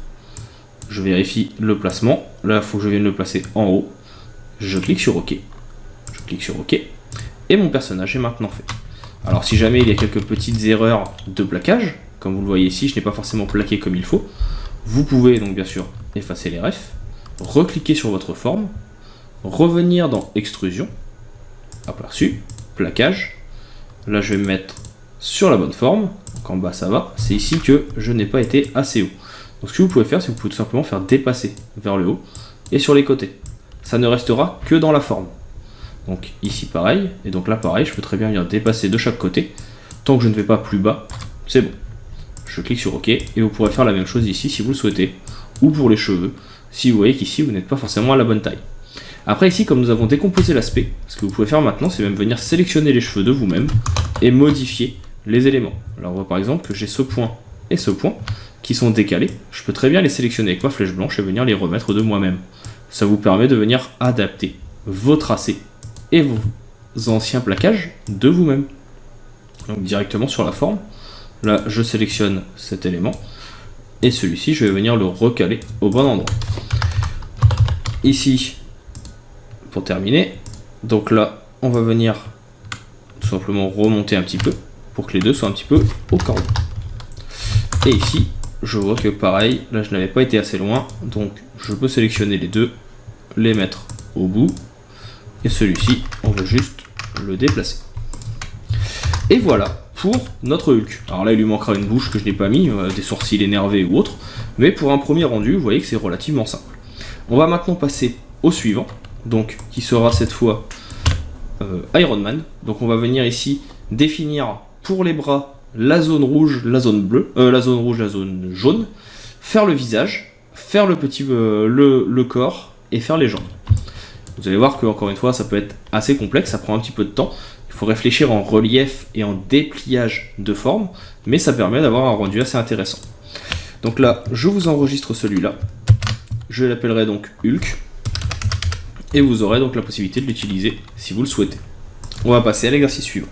A: Je vérifie le placement. Là, il faut que je vienne le placer en haut. Je clique sur OK. Je clique sur OK. Et mon personnage est maintenant fait. Alors, si jamais il y a quelques petites erreurs de plaquage, comme vous le voyez ici, je n'ai pas forcément plaqué comme il faut, vous pouvez donc bien sûr effacer les refs, recliquer sur votre forme, revenir dans extrusion, aperçu, plaquage. Là, je vais me mettre sur la bonne forme. Donc en bas, ça va. C'est ici que je n'ai pas été assez haut. Donc ce que vous pouvez faire, c'est que vous pouvez tout simplement faire dépasser vers le haut et sur les côtés. Ça ne restera que dans la forme. Donc ici pareil, et donc là pareil, je peux très bien venir dépasser de chaque côté. Tant que je ne vais pas plus bas, c'est bon. Je clique sur OK, et vous pourrez faire la même chose ici si vous le souhaitez, ou pour les cheveux, si vous voyez qu'ici vous n'êtes pas forcément à la bonne taille. Après ici, comme nous avons décomposé l'aspect, ce que vous pouvez faire maintenant, c'est même venir sélectionner les cheveux de vous-même et modifier les éléments. Alors on voit par exemple que j'ai ce point et ce point qui sont décalés. Je peux très bien les sélectionner avec ma flèche blanche et venir les remettre de moi-même. Ça vous permet de venir adapter vos tracés et vos anciens plaquages de vous-même. Donc directement sur la forme, là je sélectionne cet élément et celui-ci je vais venir le recaler au bon endroit. Ici, pour terminer, donc là on va venir tout simplement remonter un petit peu pour que les deux soient un petit peu au cordon. Et ici, je vois que pareil, là je n'avais pas été assez loin, donc je peux sélectionner les deux, les mettre au bout, et celui-ci, on va juste le déplacer. Et voilà pour notre Hulk. Alors là, il lui manquera une bouche que je n'ai pas mis, des sourcils énervés ou autre, mais pour un premier rendu, vous voyez que c'est relativement simple. On va maintenant passer au suivant, donc qui sera cette fois Iron Man. Donc on va venir ici définir pour les bras la zone rouge, la zone bleue, la zone rouge, la zone jaune, faire le visage, faire le corps et faire les jambes. Vous allez voir que encore une fois ça peut être assez complexe, ça prend un petit peu de temps. Il faut réfléchir en relief et en dépliage de forme, mais ça permet d'avoir un rendu assez intéressant. Donc là, je vous enregistre celui-là. Je l'appellerai donc Hulk. Et vous aurez donc la possibilité de l'utiliser si vous le souhaitez. On va passer à l'exercice suivant.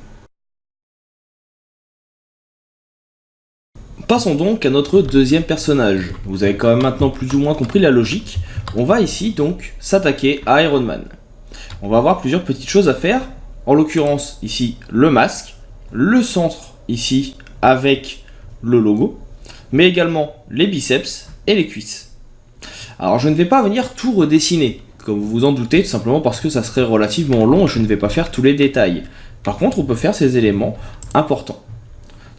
A: Passons donc à notre deuxième personnage. Vous avez quand même maintenant plus ou moins compris la logique. On va ici donc s'attaquer à Iron Man. On va avoir plusieurs petites choses à faire. En l'occurrence ici le masque, le centre ici avec le logo, mais également les biceps et les cuisses. Alors je ne vais pas venir tout redessiner, comme vous vous en doutez, tout simplement parce que ça serait relativement long et je ne vais pas faire tous les détails. Par contre, on peut faire ces éléments importants.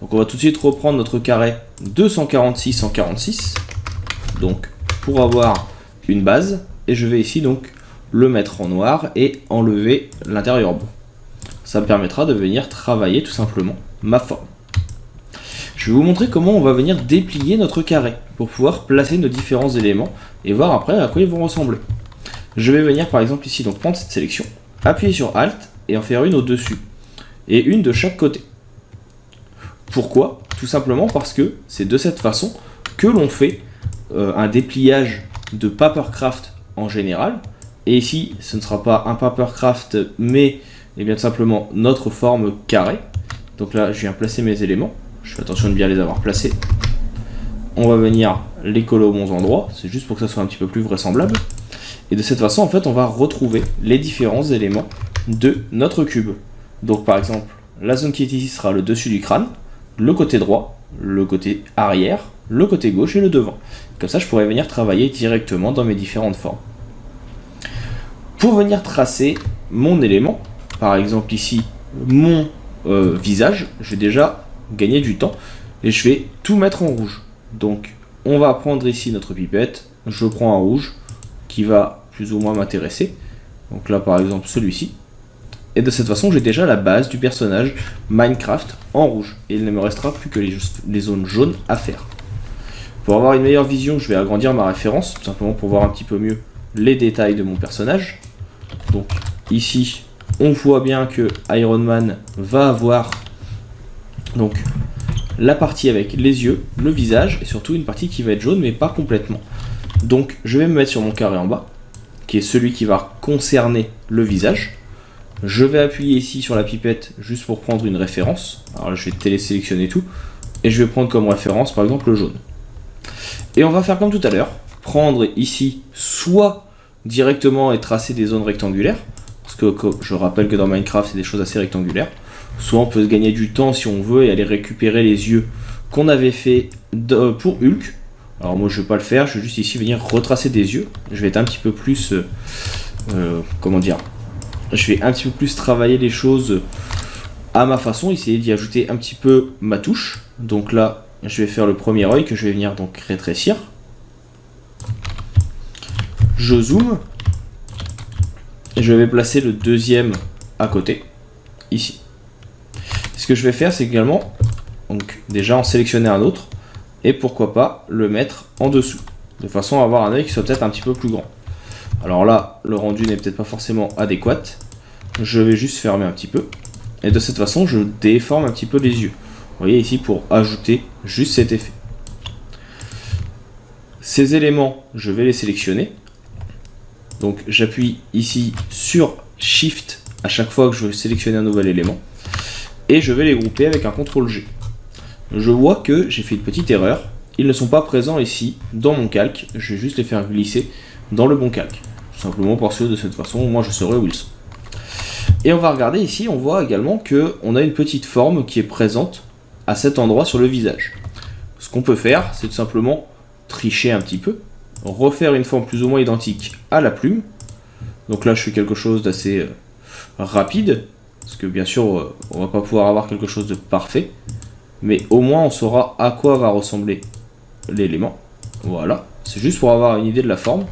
A: Donc on va tout de suite reprendre notre carré 246, 146. Donc pour avoir une base, et je vais ici donc le mettre en noir et enlever l'intérieur blanc. Ça me permettra de venir travailler tout simplement ma forme. Je vais vous montrer comment on va venir déplier notre carré pour pouvoir placer nos différents éléments et voir après à quoi ils vont ressembler. Je vais venir par exemple ici donc prendre cette sélection, appuyer sur Alt et en faire une au-dessus et une de chaque côté. Pourquoi? Tout simplement parce que c'est de cette façon que l'on fait un dépliage de Papercraft en général. Et ici, ce ne sera pas un Papercraft, mais bien simplement notre forme carrée. Donc là, je viens placer mes éléments. Je fais attention de bien les avoir placés. On va venir les coller aux bons endroits. C'est juste pour que ça soit un petit peu plus vraisemblable. Et de cette façon, en fait, on va retrouver les différents éléments de notre cube. Donc par exemple, la zone qui est ici sera le dessus du crâne, le côté droit, le côté arrière, le côté gauche et le devant. Comme ça, je pourrais venir travailler directement dans mes différentes formes. Pour venir tracer mon élément, par exemple ici, mon visage, je vais déjà gagner du temps et je vais tout mettre en rouge. Donc, on va prendre ici notre pipette, je prends un rouge qui va plus ou moins m'intéresser. Donc là, par exemple, celui-ci. Et de cette façon, j'ai déjà la base du personnage Minecraft en rouge. Et il ne me restera plus que les zones jaunes à faire. Pour avoir une meilleure vision, je vais agrandir ma référence, tout simplement pour voir un petit peu mieux les détails de mon personnage. Donc ici, on voit bien que Iron Man va avoir donc la partie avec les yeux, le visage, et surtout une partie qui va être jaune, mais pas complètement. Donc je vais me mettre sur mon carré en bas, qui est celui qui va concerner le visage. Je vais appuyer ici sur la pipette juste pour prendre une référence. Alors là, je vais télésélectionner tout. Et je vais prendre comme référence par exemple le jaune. Et on va faire comme tout à l'heure. Prendre ici soit directement et tracer des zones rectangulaires. Parce que je rappelle que dans Minecraft c'est des choses assez rectangulaires. Soit on peut se gagner du temps si on veut et aller récupérer les yeux qu'on avait fait pour Hulk. Alors moi je ne vais pas le faire. Je vais juste ici venir retracer des yeux. Je vais être un petit peu plus... comment dire, je vais un petit peu plus travailler les choses à ma façon, essayer d'y ajouter un petit peu ma touche. Donc là, je vais faire le premier œil que je vais venir donc rétrécir. Je zoome. Et je vais placer le deuxième à côté, ici. Ce que je vais faire, c'est également, donc déjà en sélectionner un autre, et pourquoi pas le mettre en dessous, de façon à avoir un œil qui soit peut-être un petit peu plus grand. Alors là, le rendu n'est peut-être pas forcément adéquat. Je vais juste fermer un petit peu. Et de cette façon, je déforme un petit peu les yeux. Vous voyez ici pour ajouter juste cet effet. Ces éléments, je vais les sélectionner. Donc j'appuie ici sur Shift à chaque fois que je veux sélectionner un nouvel élément. Et je vais les grouper avec un CTRL G. Je vois que j'ai fait une petite erreur. Ils ne sont pas présents ici dans mon calque. Je vais juste les faire glisser dans le bon calque. Tout simplement parce que de cette façon, moi je serai où ils sont. Et on va regarder ici, on voit également qu'on a une petite forme qui est présente à cet endroit sur le visage. Ce qu'on peut faire, c'est tout simplement tricher un petit peu, refaire une forme plus ou moins identique à la plume. Donc là, je fais quelque chose d'assez rapide, parce que bien sûr, on va pas pouvoir avoir quelque chose de parfait, mais au moins on saura à quoi va ressembler l'élément. Voilà, c'est juste pour avoir une idée de la forme.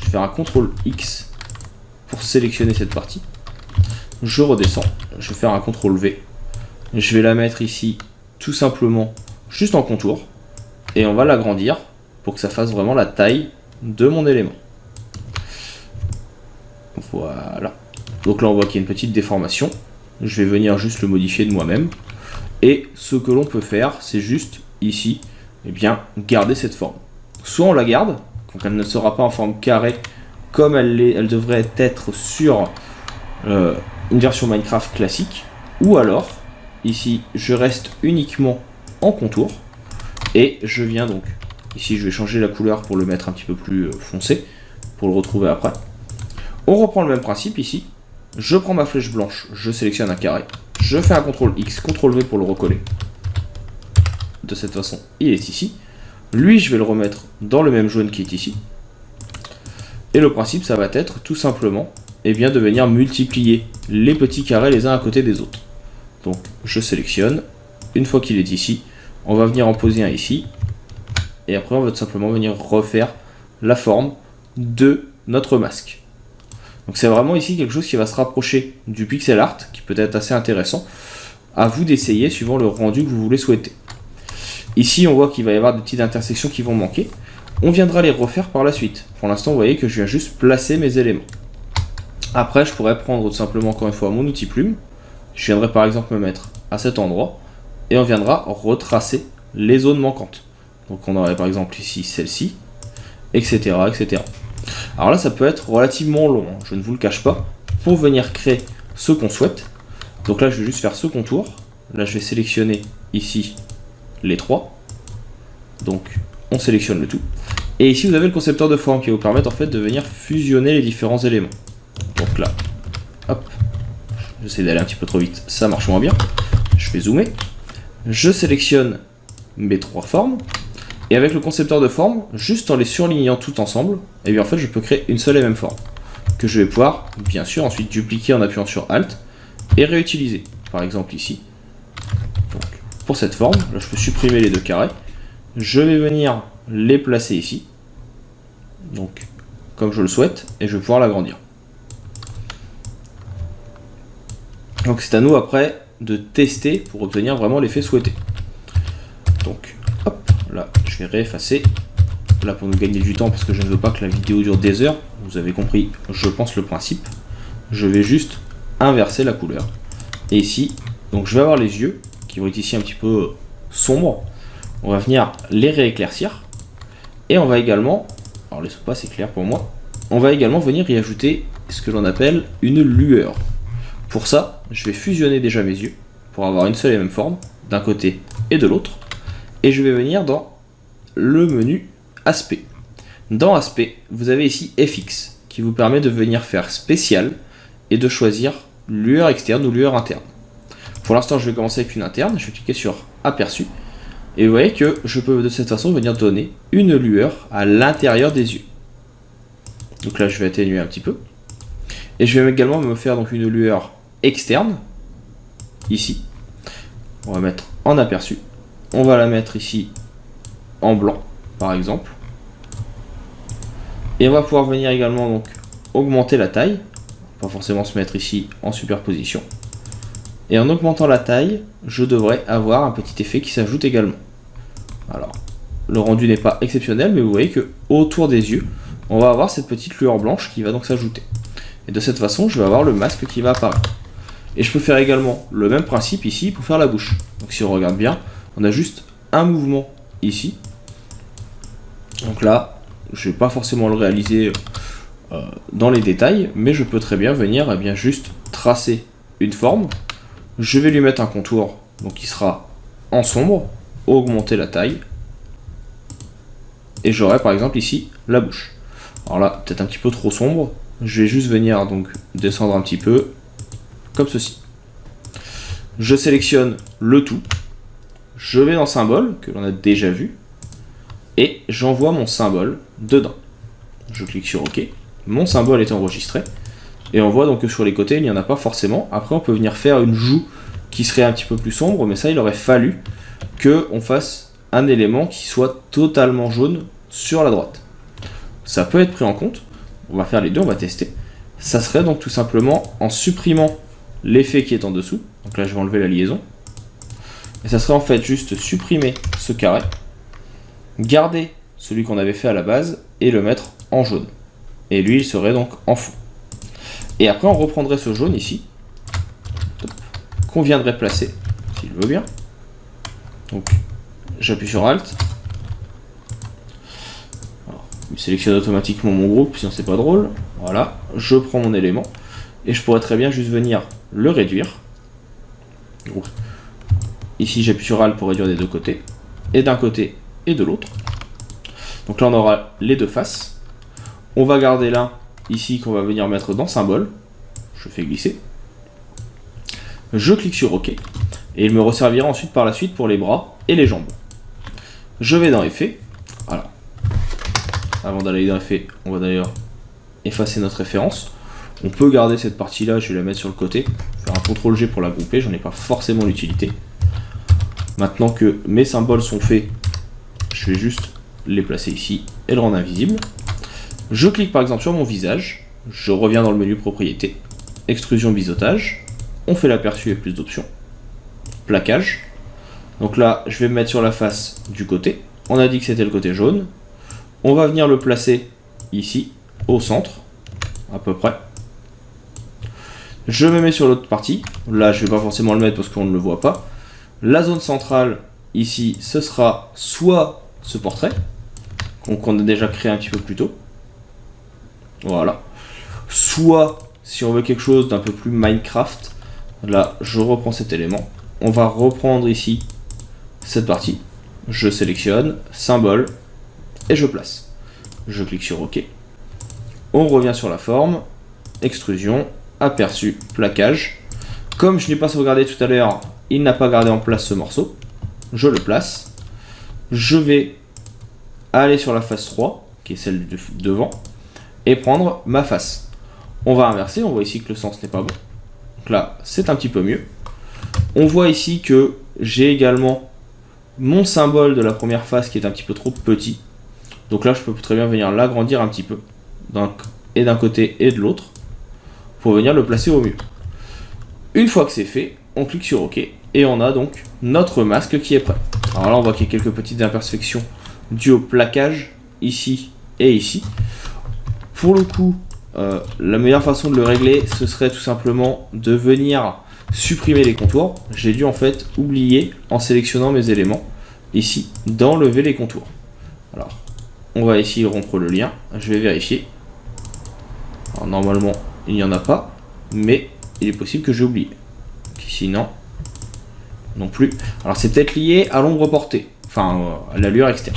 A: Je vais faire un CTRL X pour sélectionner cette partie. Je redescends, je vais faire un CTRL V. Je vais la mettre ici tout simplement juste en contour. Et on va l'agrandir pour que ça fasse vraiment la taille de mon élément. Voilà. Donc là on voit qu'il y a une petite déformation. Je vais venir juste le modifier de moi-même. Et ce que l'on peut faire, c'est juste ici, eh bien, garder cette forme. Soit on la garde, donc elle ne sera pas en forme carrée comme elle devrait être sur une version Minecraft classique, ou alors ici je reste uniquement en contour et je viens donc ici je vais changer la couleur pour le mettre un petit peu plus foncé pour le retrouver après. On reprend le même principe ici, je prends ma flèche blanche, je sélectionne un carré, je fais un CTRL X, CTRL V pour le recoller. De cette façon il est ici, lui je vais le remettre dans le même jaune qui est ici. Et le principe, ça va être tout simplement eh bien, de venir multiplier les petits carrés les uns à côté des autres. Donc je sélectionne, une fois qu'il est ici, on va venir en poser un ici, et après on va tout simplement venir refaire la forme de notre masque. Donc c'est vraiment ici quelque chose qui va se rapprocher du pixel art, qui peut être assez intéressant. À vous d'essayer suivant le rendu que vous voulez souhaiter. Ici on voit qu'il va y avoir des petites intersections qui vont manquer. On viendra les refaire par la suite. Pour l'instant vous voyez que je viens juste placer mes éléments. Après je pourrais prendre tout simplement encore une fois mon outil plume. Je viendrai par exemple me mettre à cet endroit. Et on viendra retracer les zones manquantes. Donc on aurait par exemple ici celle-ci, etc., etc. Alors là ça peut être relativement long, je ne vous le cache pas, pour venir créer ce qu'on souhaite. Donc là je vais juste faire ce contour, là je vais sélectionner ici les trois, donc on sélectionne le tout. Et ici vous avez le concepteur de forme qui va vous permettre en fait de venir fusionner les différents éléments. Donc là, hop, j'essaie d'aller un petit peu trop vite, ça marche moins bien, je vais zoomer, je sélectionne mes trois formes, et avec le concepteur de forme, juste en les surlignant tout ensemble, et bien en fait je peux créer une seule et même forme, que je vais pouvoir bien sûr ensuite dupliquer en appuyant sur Alt, et réutiliser. Par exemple ici, donc, pour cette forme, là je peux supprimer les deux carrés, je vais venir les placer ici, donc comme je le souhaite, et je vais pouvoir l'agrandir. Donc c'est à nous après de tester pour obtenir vraiment l'effet souhaité. Donc hop, là je vais réeffacer, là pour nous gagner du temps parce que je ne veux pas que la vidéo dure des heures, vous avez compris je pense le principe, je vais juste inverser la couleur. Et ici, donc je vais avoir les yeux qui vont être ici un petit peu sombres. On va venir les rééclaircir. Et on va également, alors les pas c'est clair pour moi, on va également venir y ajouter ce que l'on appelle une lueur. Pour ça, je vais fusionner déjà mes yeux pour avoir une seule et même forme d'un côté et de l'autre. Et je vais venir dans le menu aspect. Dans aspect, vous avez ici FX qui vous permet de venir faire spécial et de choisir lueur externe ou lueur interne. Pour l'instant, je vais commencer avec une interne. Je vais cliquer sur aperçu. Et vous voyez que je peux de cette façon venir donner une lueur à l'intérieur des yeux. Donc là, je vais atténuer un petit peu. Et je vais également me faire donc une lueur externe. Ici. On va mettre en aperçu. On va la mettre ici en blanc, par exemple. Et on va pouvoir venir également donc augmenter la taille. Pas forcément se mettre ici en superposition. Et en augmentant la taille, je devrais avoir un petit effet qui s'ajoute également. Alors, le rendu n'est pas exceptionnel, mais vous voyez que autour des yeux, on va avoir cette petite lueur blanche qui va donc s'ajouter. Et de cette façon, je vais avoir le masque qui va apparaître. Et je peux faire également le même principe ici pour faire la bouche. Donc si on regarde bien, on a juste un mouvement ici. Donc là, je ne vais pas forcément le réaliser dans les détails, mais je peux très bien venir juste tracer une forme. Je vais lui mettre un contour donc qui sera en sombre, augmenter la taille, et j'aurai par exemple ici la bouche. Alors là, peut-être un petit peu trop sombre, je vais juste venir donc descendre un petit peu, comme ceci. Je sélectionne le tout, je vais dans symbole, que l'on a déjà vu, et j'envoie mon symbole dedans. Je clique sur OK, mon symbole est enregistré, et on voit donc que sur les côtés, il n'y en a pas forcément. Après, on peut venir faire une joue qui serait un petit peu plus sombre, mais ça, il aurait fallu qu'on fasse un élément qui soit totalement jaune sur la droite. Ça peut être pris en compte, on va faire les deux, on va tester. Ça serait donc tout simplement en supprimant l'effet qui est en dessous, donc là je vais enlever la liaison, et ça serait en fait juste supprimer ce carré, garder celui qu'on avait fait à la base, et le mettre en jaune. Et lui il serait donc en fond. Et après on reprendrait ce jaune ici, qu'on viendrait placer, s'il veut bien. Donc j'appuie sur Alt. Alors, il sélectionne automatiquement mon groupe, sinon c'est pas drôle. Voilà, je prends mon élément et je pourrais très bien juste venir le réduire. Donc, ici j'appuie sur Alt pour réduire des deux côtés, et d'un côté et de l'autre. Donc là on aura les deux faces. On va garder l'un ici qu'on va venir mettre dans symbole. Je fais glisser. Je clique sur OK. Et il me resservira ensuite par la suite pour les bras et les jambes. Je vais dans Effets. Alors, avant d'aller dans Effets, on va d'ailleurs effacer notre référence. On peut garder cette partie-là, je vais la mettre sur le côté, faire un CTRL G pour la grouper, j'en ai pas forcément l'utilité. Maintenant que mes symboles sont faits, je vais juste les placer ici et le rendre invisible. Je clique par exemple sur mon visage, je reviens dans le menu propriété, extrusion biseautage, on fait l'aperçu avec plus d'options, plaquage. Donc là, je vais me mettre sur la face du côté, on a dit que c'était le côté jaune, on va venir le placer ici, au centre, à peu près. Je me mets sur l'autre partie, là je vais pas forcément le mettre parce qu'on ne le voit pas. La zone centrale, ici, ce sera soit ce portrait, qu'on a déjà créé un petit peu plus tôt. Voilà. Soit, si on veut quelque chose d'un peu plus Minecraft, là, je reprends cet élément. On va reprendre ici cette partie. Je sélectionne, symbole, et je place. Je clique sur OK. On revient sur la forme, extrusion, aperçu, plaquage. Comme je n'ai pas sauvegardé tout à l'heure, il n'a pas gardé en place ce morceau. Je le place. Je vais aller sur la face 3, qui est celle du devant, et prendre ma face. On va inverser, on voit ici que le sens n'est pas bon. Donc là, c'est un petit peu mieux. On voit ici que j'ai également mon symbole de la première face qui est un petit peu trop petit. Donc là, je peux très bien venir l'agrandir un petit peu, et d'un côté et de l'autre, pour venir le placer au mieux. Une fois que c'est fait, on clique sur OK, et on a donc notre masque qui est prêt. Alors là, on voit qu'il y a quelques petites imperfections dues au plaquage, ici et ici. Pour le coup, la meilleure façon de le régler, ce serait tout simplement de venir supprimer les contours. J'ai dû en fait oublier, en sélectionnant mes éléments, ici, d'enlever les contours. Alors, on va ici rompre le lien, je vais vérifier. Alors, normalement, il n'y en a pas, mais il est possible que j'ai oublié. Ici, non plus. Alors, c'est peut-être lié à l'ombre portée, enfin, à la lueur externe.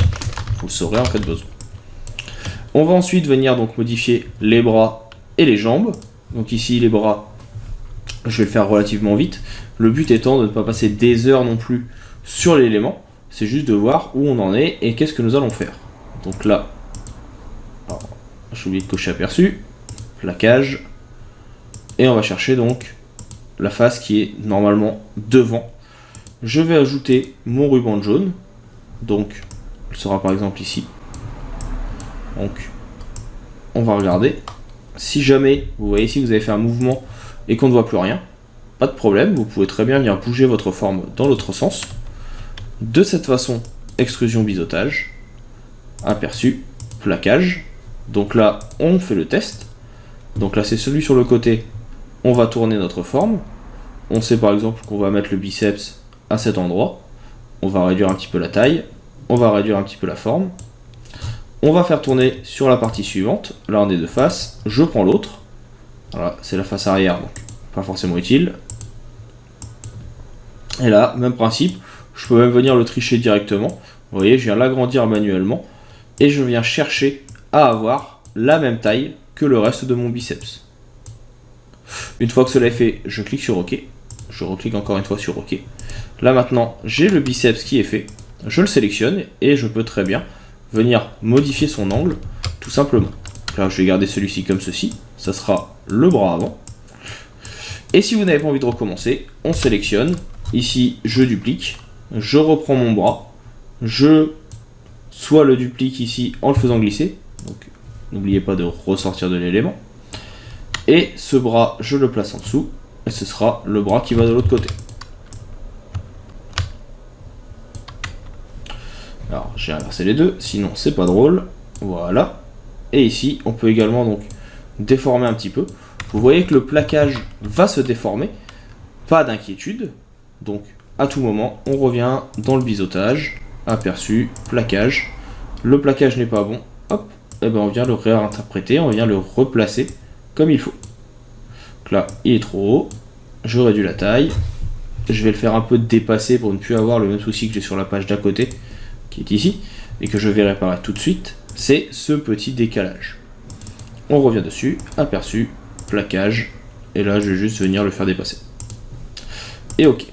A: Vous le saurez en cas de besoin. On va ensuite venir donc modifier les bras et les jambes. Donc ici, les bras, je vais le faire relativement vite. Le but étant de ne pas passer des heures non plus sur l'élément. C'est juste de voir où on en est et qu'est-ce que nous allons faire. Donc là, j'ai oublié de cocher aperçu, plaquage, et on va chercher donc la face qui est normalement devant. Je vais ajouter mon ruban jaune, donc il sera par exemple ici. Donc on va regarder. Si jamais vous voyez ici que vous avez fait un mouvement et qu'on ne voit plus rien, pas de problème, vous pouvez très bien venir bouger votre forme dans l'autre sens. De cette façon, extrusion biseautage, aperçu, plaquage. Donc là, on fait le test. Donc là, c'est celui sur le côté. On va tourner notre forme. On sait par exemple qu'on va mettre le biceps à cet endroit. On va réduire un petit peu la taille. On va réduire un petit peu la forme. On va faire tourner sur la partie suivante. Là, on est de face. Je prends l'autre. Voilà, c'est la face arrière, donc pas forcément utile. Et là, même principe. Je peux même venir le tricher directement. Vous voyez, je viens l'agrandir manuellement. Et je viens chercher à avoir la même taille que le reste de mon biceps. Une fois que cela est fait, je clique sur OK. Je reclique encore une fois sur OK. Là maintenant, j'ai le biceps qui est fait. Je le sélectionne et je peux très bien venir modifier son angle, tout simplement. Là, je vais garder celui-ci comme ceci. Ça sera le bras avant. Et si vous n'avez pas envie de recommencer, on sélectionne. Ici, je duplique. Je reprends mon bras. Je soit le duplique ici en le faisant glisser. Donc, n'oubliez pas de ressortir de l'élément. Et ce bras, je le place en dessous. Et ce sera le bras qui va de l'autre côté. Alors, j'ai inversé les deux, sinon c'est pas drôle. Voilà. Et ici, on peut également donc déformer un petit peu. Vous voyez que le plaquage va se déformer. Pas d'inquiétude. Donc, à tout moment, on revient dans le biseautage. Aperçu, plaquage. Le plaquage n'est pas bon. Hop. Et ben on vient le réinterpréter. On vient le replacer comme il faut. Donc là, il est trop haut. Je réduis la taille. Je vais le faire un peu dépasser pour ne plus avoir le même souci que j'ai sur la page d'à côté, qui est ici, et que je vais réparer tout de suite, c'est ce petit décalage. On revient dessus, aperçu, plaquage, et là je vais juste venir le faire dépasser. Et ok.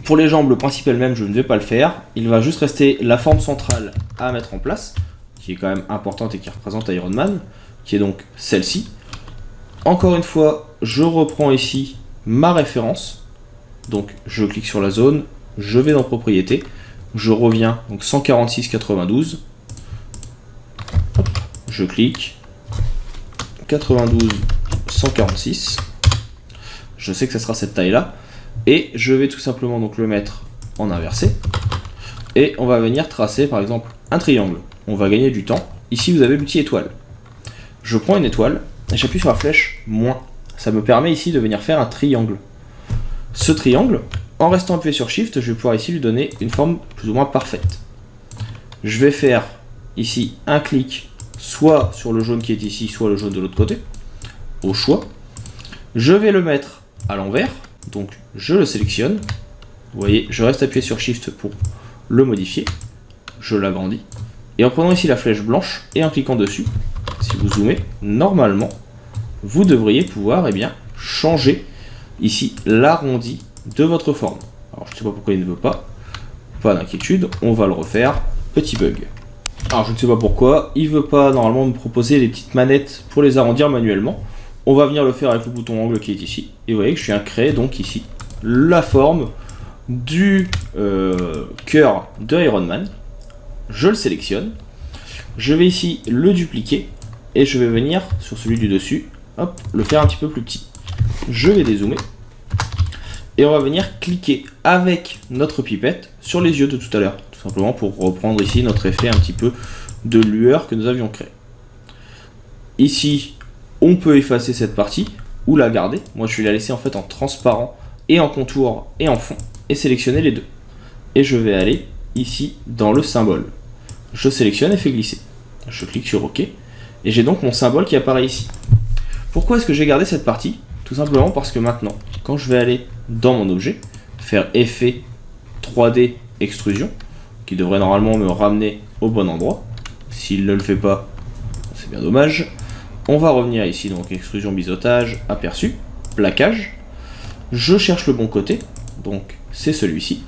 A: Pour les jambes, le principe elle-même, je ne vais pas le faire, il va juste rester la forme centrale à mettre en place, qui est quand même importante et qui représente Iron Man, qui est donc celle-ci. Encore une fois, je reprends ici ma référence. Donc je clique sur la zone, je vais dans propriétés, je reviens, donc 146,92. Je clique, 92, 146. Je sais que ça sera cette taille-là. Et je vais tout simplement donc le mettre en inversé. Et on va venir tracer par exemple un triangle. On va gagner du temps. Ici vous avez l'outil étoile. Je prends une étoile et j'appuie sur la flèche moins. Ça me permet ici de venir faire un triangle. Ce triangle, en restant appuyé sur Shift, je vais pouvoir ici lui donner une forme plus ou moins parfaite. Je vais faire ici un clic, soit sur le jaune qui est ici, soit le jaune de l'autre côté, au choix. Je vais le mettre à l'envers, donc je le sélectionne. Vous voyez, je reste appuyé sur Shift pour le modifier. Je l'agrandis. Et en prenant ici la flèche blanche et en cliquant dessus, si vous zoomez, normalement, vous devriez pouvoir changer ici l'arrondi de votre forme. Alors je ne sais pas pourquoi il ne veut pas. Pas d'inquiétude, on va le refaire. Petit bug. Alors je ne sais pas pourquoi, il ne veut pas normalement me proposer les petites manettes pour les arrondir manuellement. On va venir le faire avec le bouton angle qui est ici. Et vous voyez que je viens créer donc ici la forme du cœur de Iron Man. Je le sélectionne. Je vais ici le dupliquer. Et je vais venir sur celui du dessus, hop, le faire un petit peu plus petit. Je vais dézoomer. Et on va venir cliquer avec notre pipette sur les yeux de tout à l'heure. Tout simplement pour reprendre ici notre effet un petit peu de lueur que nous avions créé. Ici, on peut effacer cette partie ou la garder. Moi, je vais la laisser en fait en transparent et en contour et en fond. Et sélectionner les deux. Et je vais aller ici dans le symbole. Je sélectionne et fais glisser. Je clique sur OK. Et j'ai donc mon symbole qui apparaît ici. Pourquoi est-ce que j'ai gardé cette partie? Tout simplement parce que maintenant, quand je vais aller dans mon objet, faire effet 3D extrusion, qui devrait normalement me ramener au bon endroit. S'il ne le fait pas, c'est bien dommage. On va revenir ici, donc extrusion biseautage, aperçu, plaquage. Je cherche le bon côté, donc c'est celui-ci.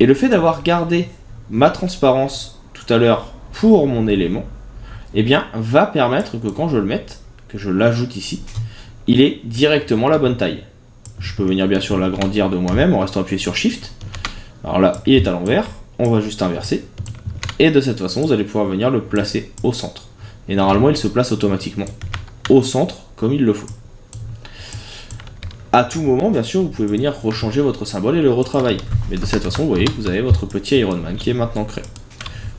A: Et le fait d'avoir gardé ma transparence tout à l'heure pour mon élément, va permettre que quand je le mette, que je l'ajoute ici, il est directement la bonne taille. Je peux venir bien sûr l'agrandir de moi-même en restant appuyé sur Shift. Alors là, il est à l'envers, on va juste inverser. Et de cette façon, vous allez pouvoir venir le placer au centre. Et normalement, il se place automatiquement au centre, comme il le faut. À tout moment, bien sûr, vous pouvez venir rechanger votre symbole et le retravailler. Mais de cette façon, vous voyez que vous avez votre petit Iron Man qui est maintenant créé.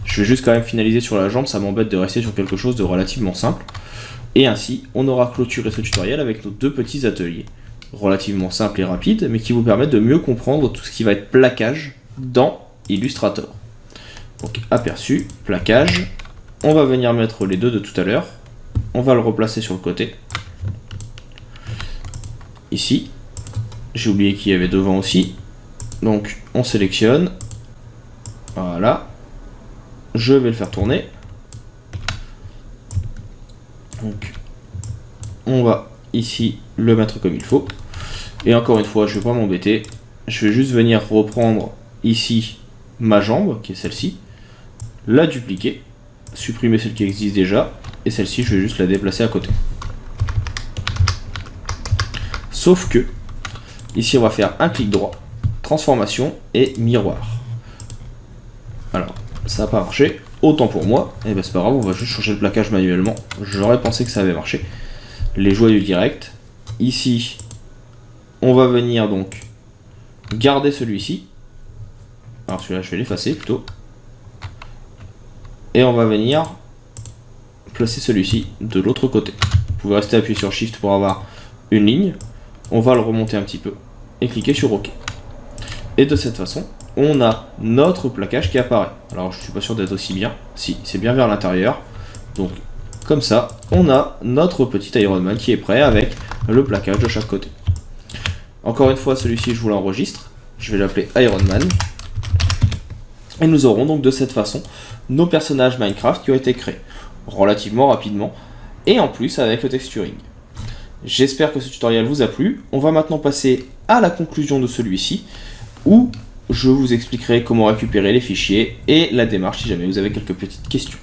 A: Je vais juste quand même finaliser sur la jambe, ça m'embête de rester sur quelque chose de relativement simple. Et ainsi, on aura clôturé ce tutoriel avec nos deux petits ateliers, relativement simples et rapides, mais qui vous permettent de mieux comprendre tout ce qui va être plaquage dans Illustrator. Donc aperçu, plaquage, on va venir mettre les deux de tout à l'heure, on va le replacer sur le côté. Ici, j'ai oublié qu'il y avait devant aussi, donc on sélectionne, voilà, je vais le faire tourner. Donc, on va ici le mettre comme il faut. Et encore une fois, je ne vais pas m'embêter. Je vais juste venir reprendre ici ma jambe, qui est celle-ci, la dupliquer, supprimer celle qui existe déjà, et celle-ci, je vais juste la déplacer à côté. Sauf que, ici, on va faire un clic droit, transformation et miroir. Alors, ça n'a pas marché. Autant pour moi, et c'est pas grave, on va juste changer le plaquage manuellement. J'aurais pensé que ça avait marché. Les joies du direct. Ici, on va venir donc garder celui-ci. Alors celui-là, je vais l'effacer plutôt. Et on va venir placer celui-ci de l'autre côté. Vous pouvez rester appuyé sur Shift pour avoir une ligne. On va le remonter un petit peu et cliquer sur OK. Et de cette façon, on a notre plaquage qui apparaît. Alors je suis pas sûr d'être aussi bien. Si, c'est bien vers l'intérieur. Donc comme ça, on a notre petit Iron Man qui est prêt avec le plaquage de chaque côté. Encore une fois, celui-ci je vous l'enregistre. Je vais l'appeler Iron Man. Et nous aurons donc de cette façon nos personnages Minecraft qui ont été créés relativement rapidement et en plus avec le texturing. J'espère que ce tutoriel vous a plu. On va maintenant passer à la conclusion de celui-ci où je vous expliquerai comment récupérer les fichiers et la démarche si jamais vous avez quelques petites questions.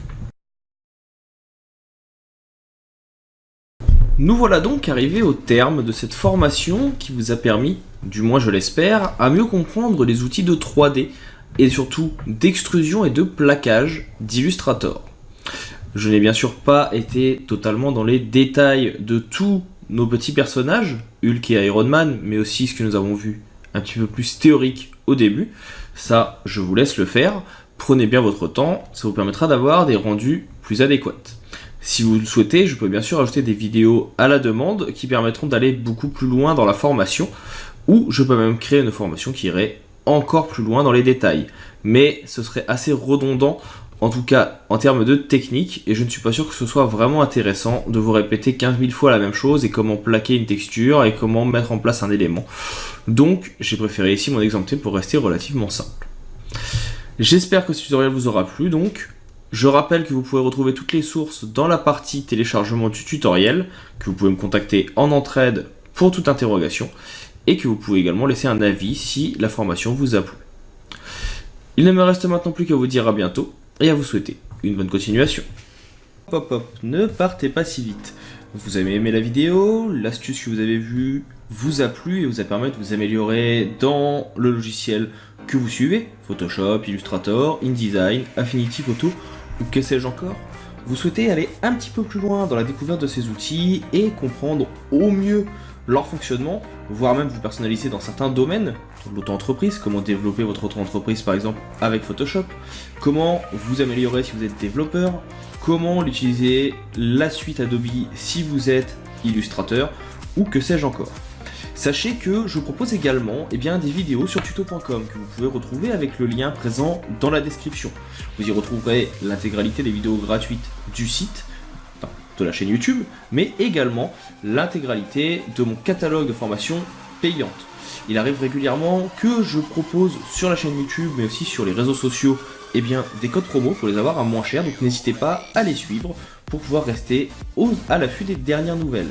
A: Nous voilà donc arrivés au terme de cette formation qui vous a permis, du moins je l'espère, à mieux comprendre les outils de 3D et surtout d'extrusion et de plaquage d'Illustrator. Je n'ai bien sûr pas été totalement dans les détails de tous nos petits personnages, Hulk et Iron Man, mais aussi ce que nous avons vu un petit peu plus théorique au début. Ça, je vous laisse le faire. Prenez bien votre temps, ça vous permettra d'avoir des rendus plus adéquats. Si vous le souhaitez, je peux bien sûr ajouter des vidéos à la demande qui permettront d'aller beaucoup plus loin dans la formation, ou je peux même créer une formation qui irait encore plus loin dans les détails. Mais ce serait assez redondant, en tout cas en termes de technique, et je ne suis pas sûr que ce soit vraiment intéressant de vous répéter 15 000 fois la même chose et comment plaquer une texture et comment mettre en place un élément. Donc j'ai préféré ici mon exemple pour rester relativement simple. J'espère que ce tutoriel vous aura plu donc. Je rappelle que vous pouvez retrouver toutes les sources dans la partie téléchargement du tutoriel, que vous pouvez me contacter en entraide pour toute interrogation, et que vous pouvez également laisser un avis si la formation vous a plu. Il ne me reste maintenant plus qu'à vous dire à bientôt, et à vous souhaiter une bonne continuation. Hop hop, ne partez pas si vite. Vous avez aimé la vidéo, l'astuce que vous avez vue vous a plu et vous a permis de vous améliorer dans le logiciel que vous suivez, Photoshop, Illustrator, InDesign, Affinity Photo, ou que sais-je encore. Vous souhaitez aller un petit peu plus loin dans la découverte de ces outils et comprendre au mieux leur fonctionnement, voire même vous personnaliser dans certains domaines, l'auto-entreprise, comment développer votre auto-entreprise par exemple avec Photoshop, comment vous améliorer si vous êtes développeur, comment l'utiliser la suite Adobe si vous êtes illustrateur, ou que sais-je encore. Sachez que je propose également des vidéos sur tuto.com que vous pouvez retrouver avec le lien présent dans la description. Vous y retrouverez l'intégralité des vidéos gratuites du site, de la chaîne YouTube, mais également l'intégralité de mon catalogue de formations payantes. Il arrive régulièrement que je propose sur la chaîne YouTube, mais aussi sur les réseaux sociaux, des codes promo pour les avoir à moins cher, donc n'hésitez pas à les suivre pour pouvoir rester à l'affût des dernières nouvelles.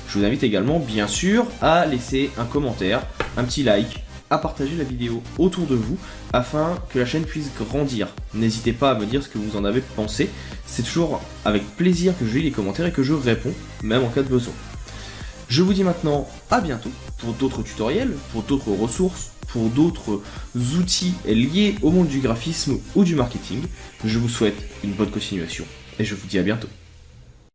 A: Je vous invite également, bien sûr, à laisser un commentaire, un petit like, à partager la vidéo autour de vous, afin que la chaîne puisse grandir. N'hésitez pas à me dire ce que vous en avez pensé, c'est toujours avec plaisir que je lis les commentaires et que je réponds, même en cas de besoin. Je vous dis maintenant à bientôt pour d'autres tutoriels, pour d'autres ressources, pour d'autres outils liés au monde du graphisme ou du marketing. Je vous souhaite une bonne continuation et je vous dis à bientôt.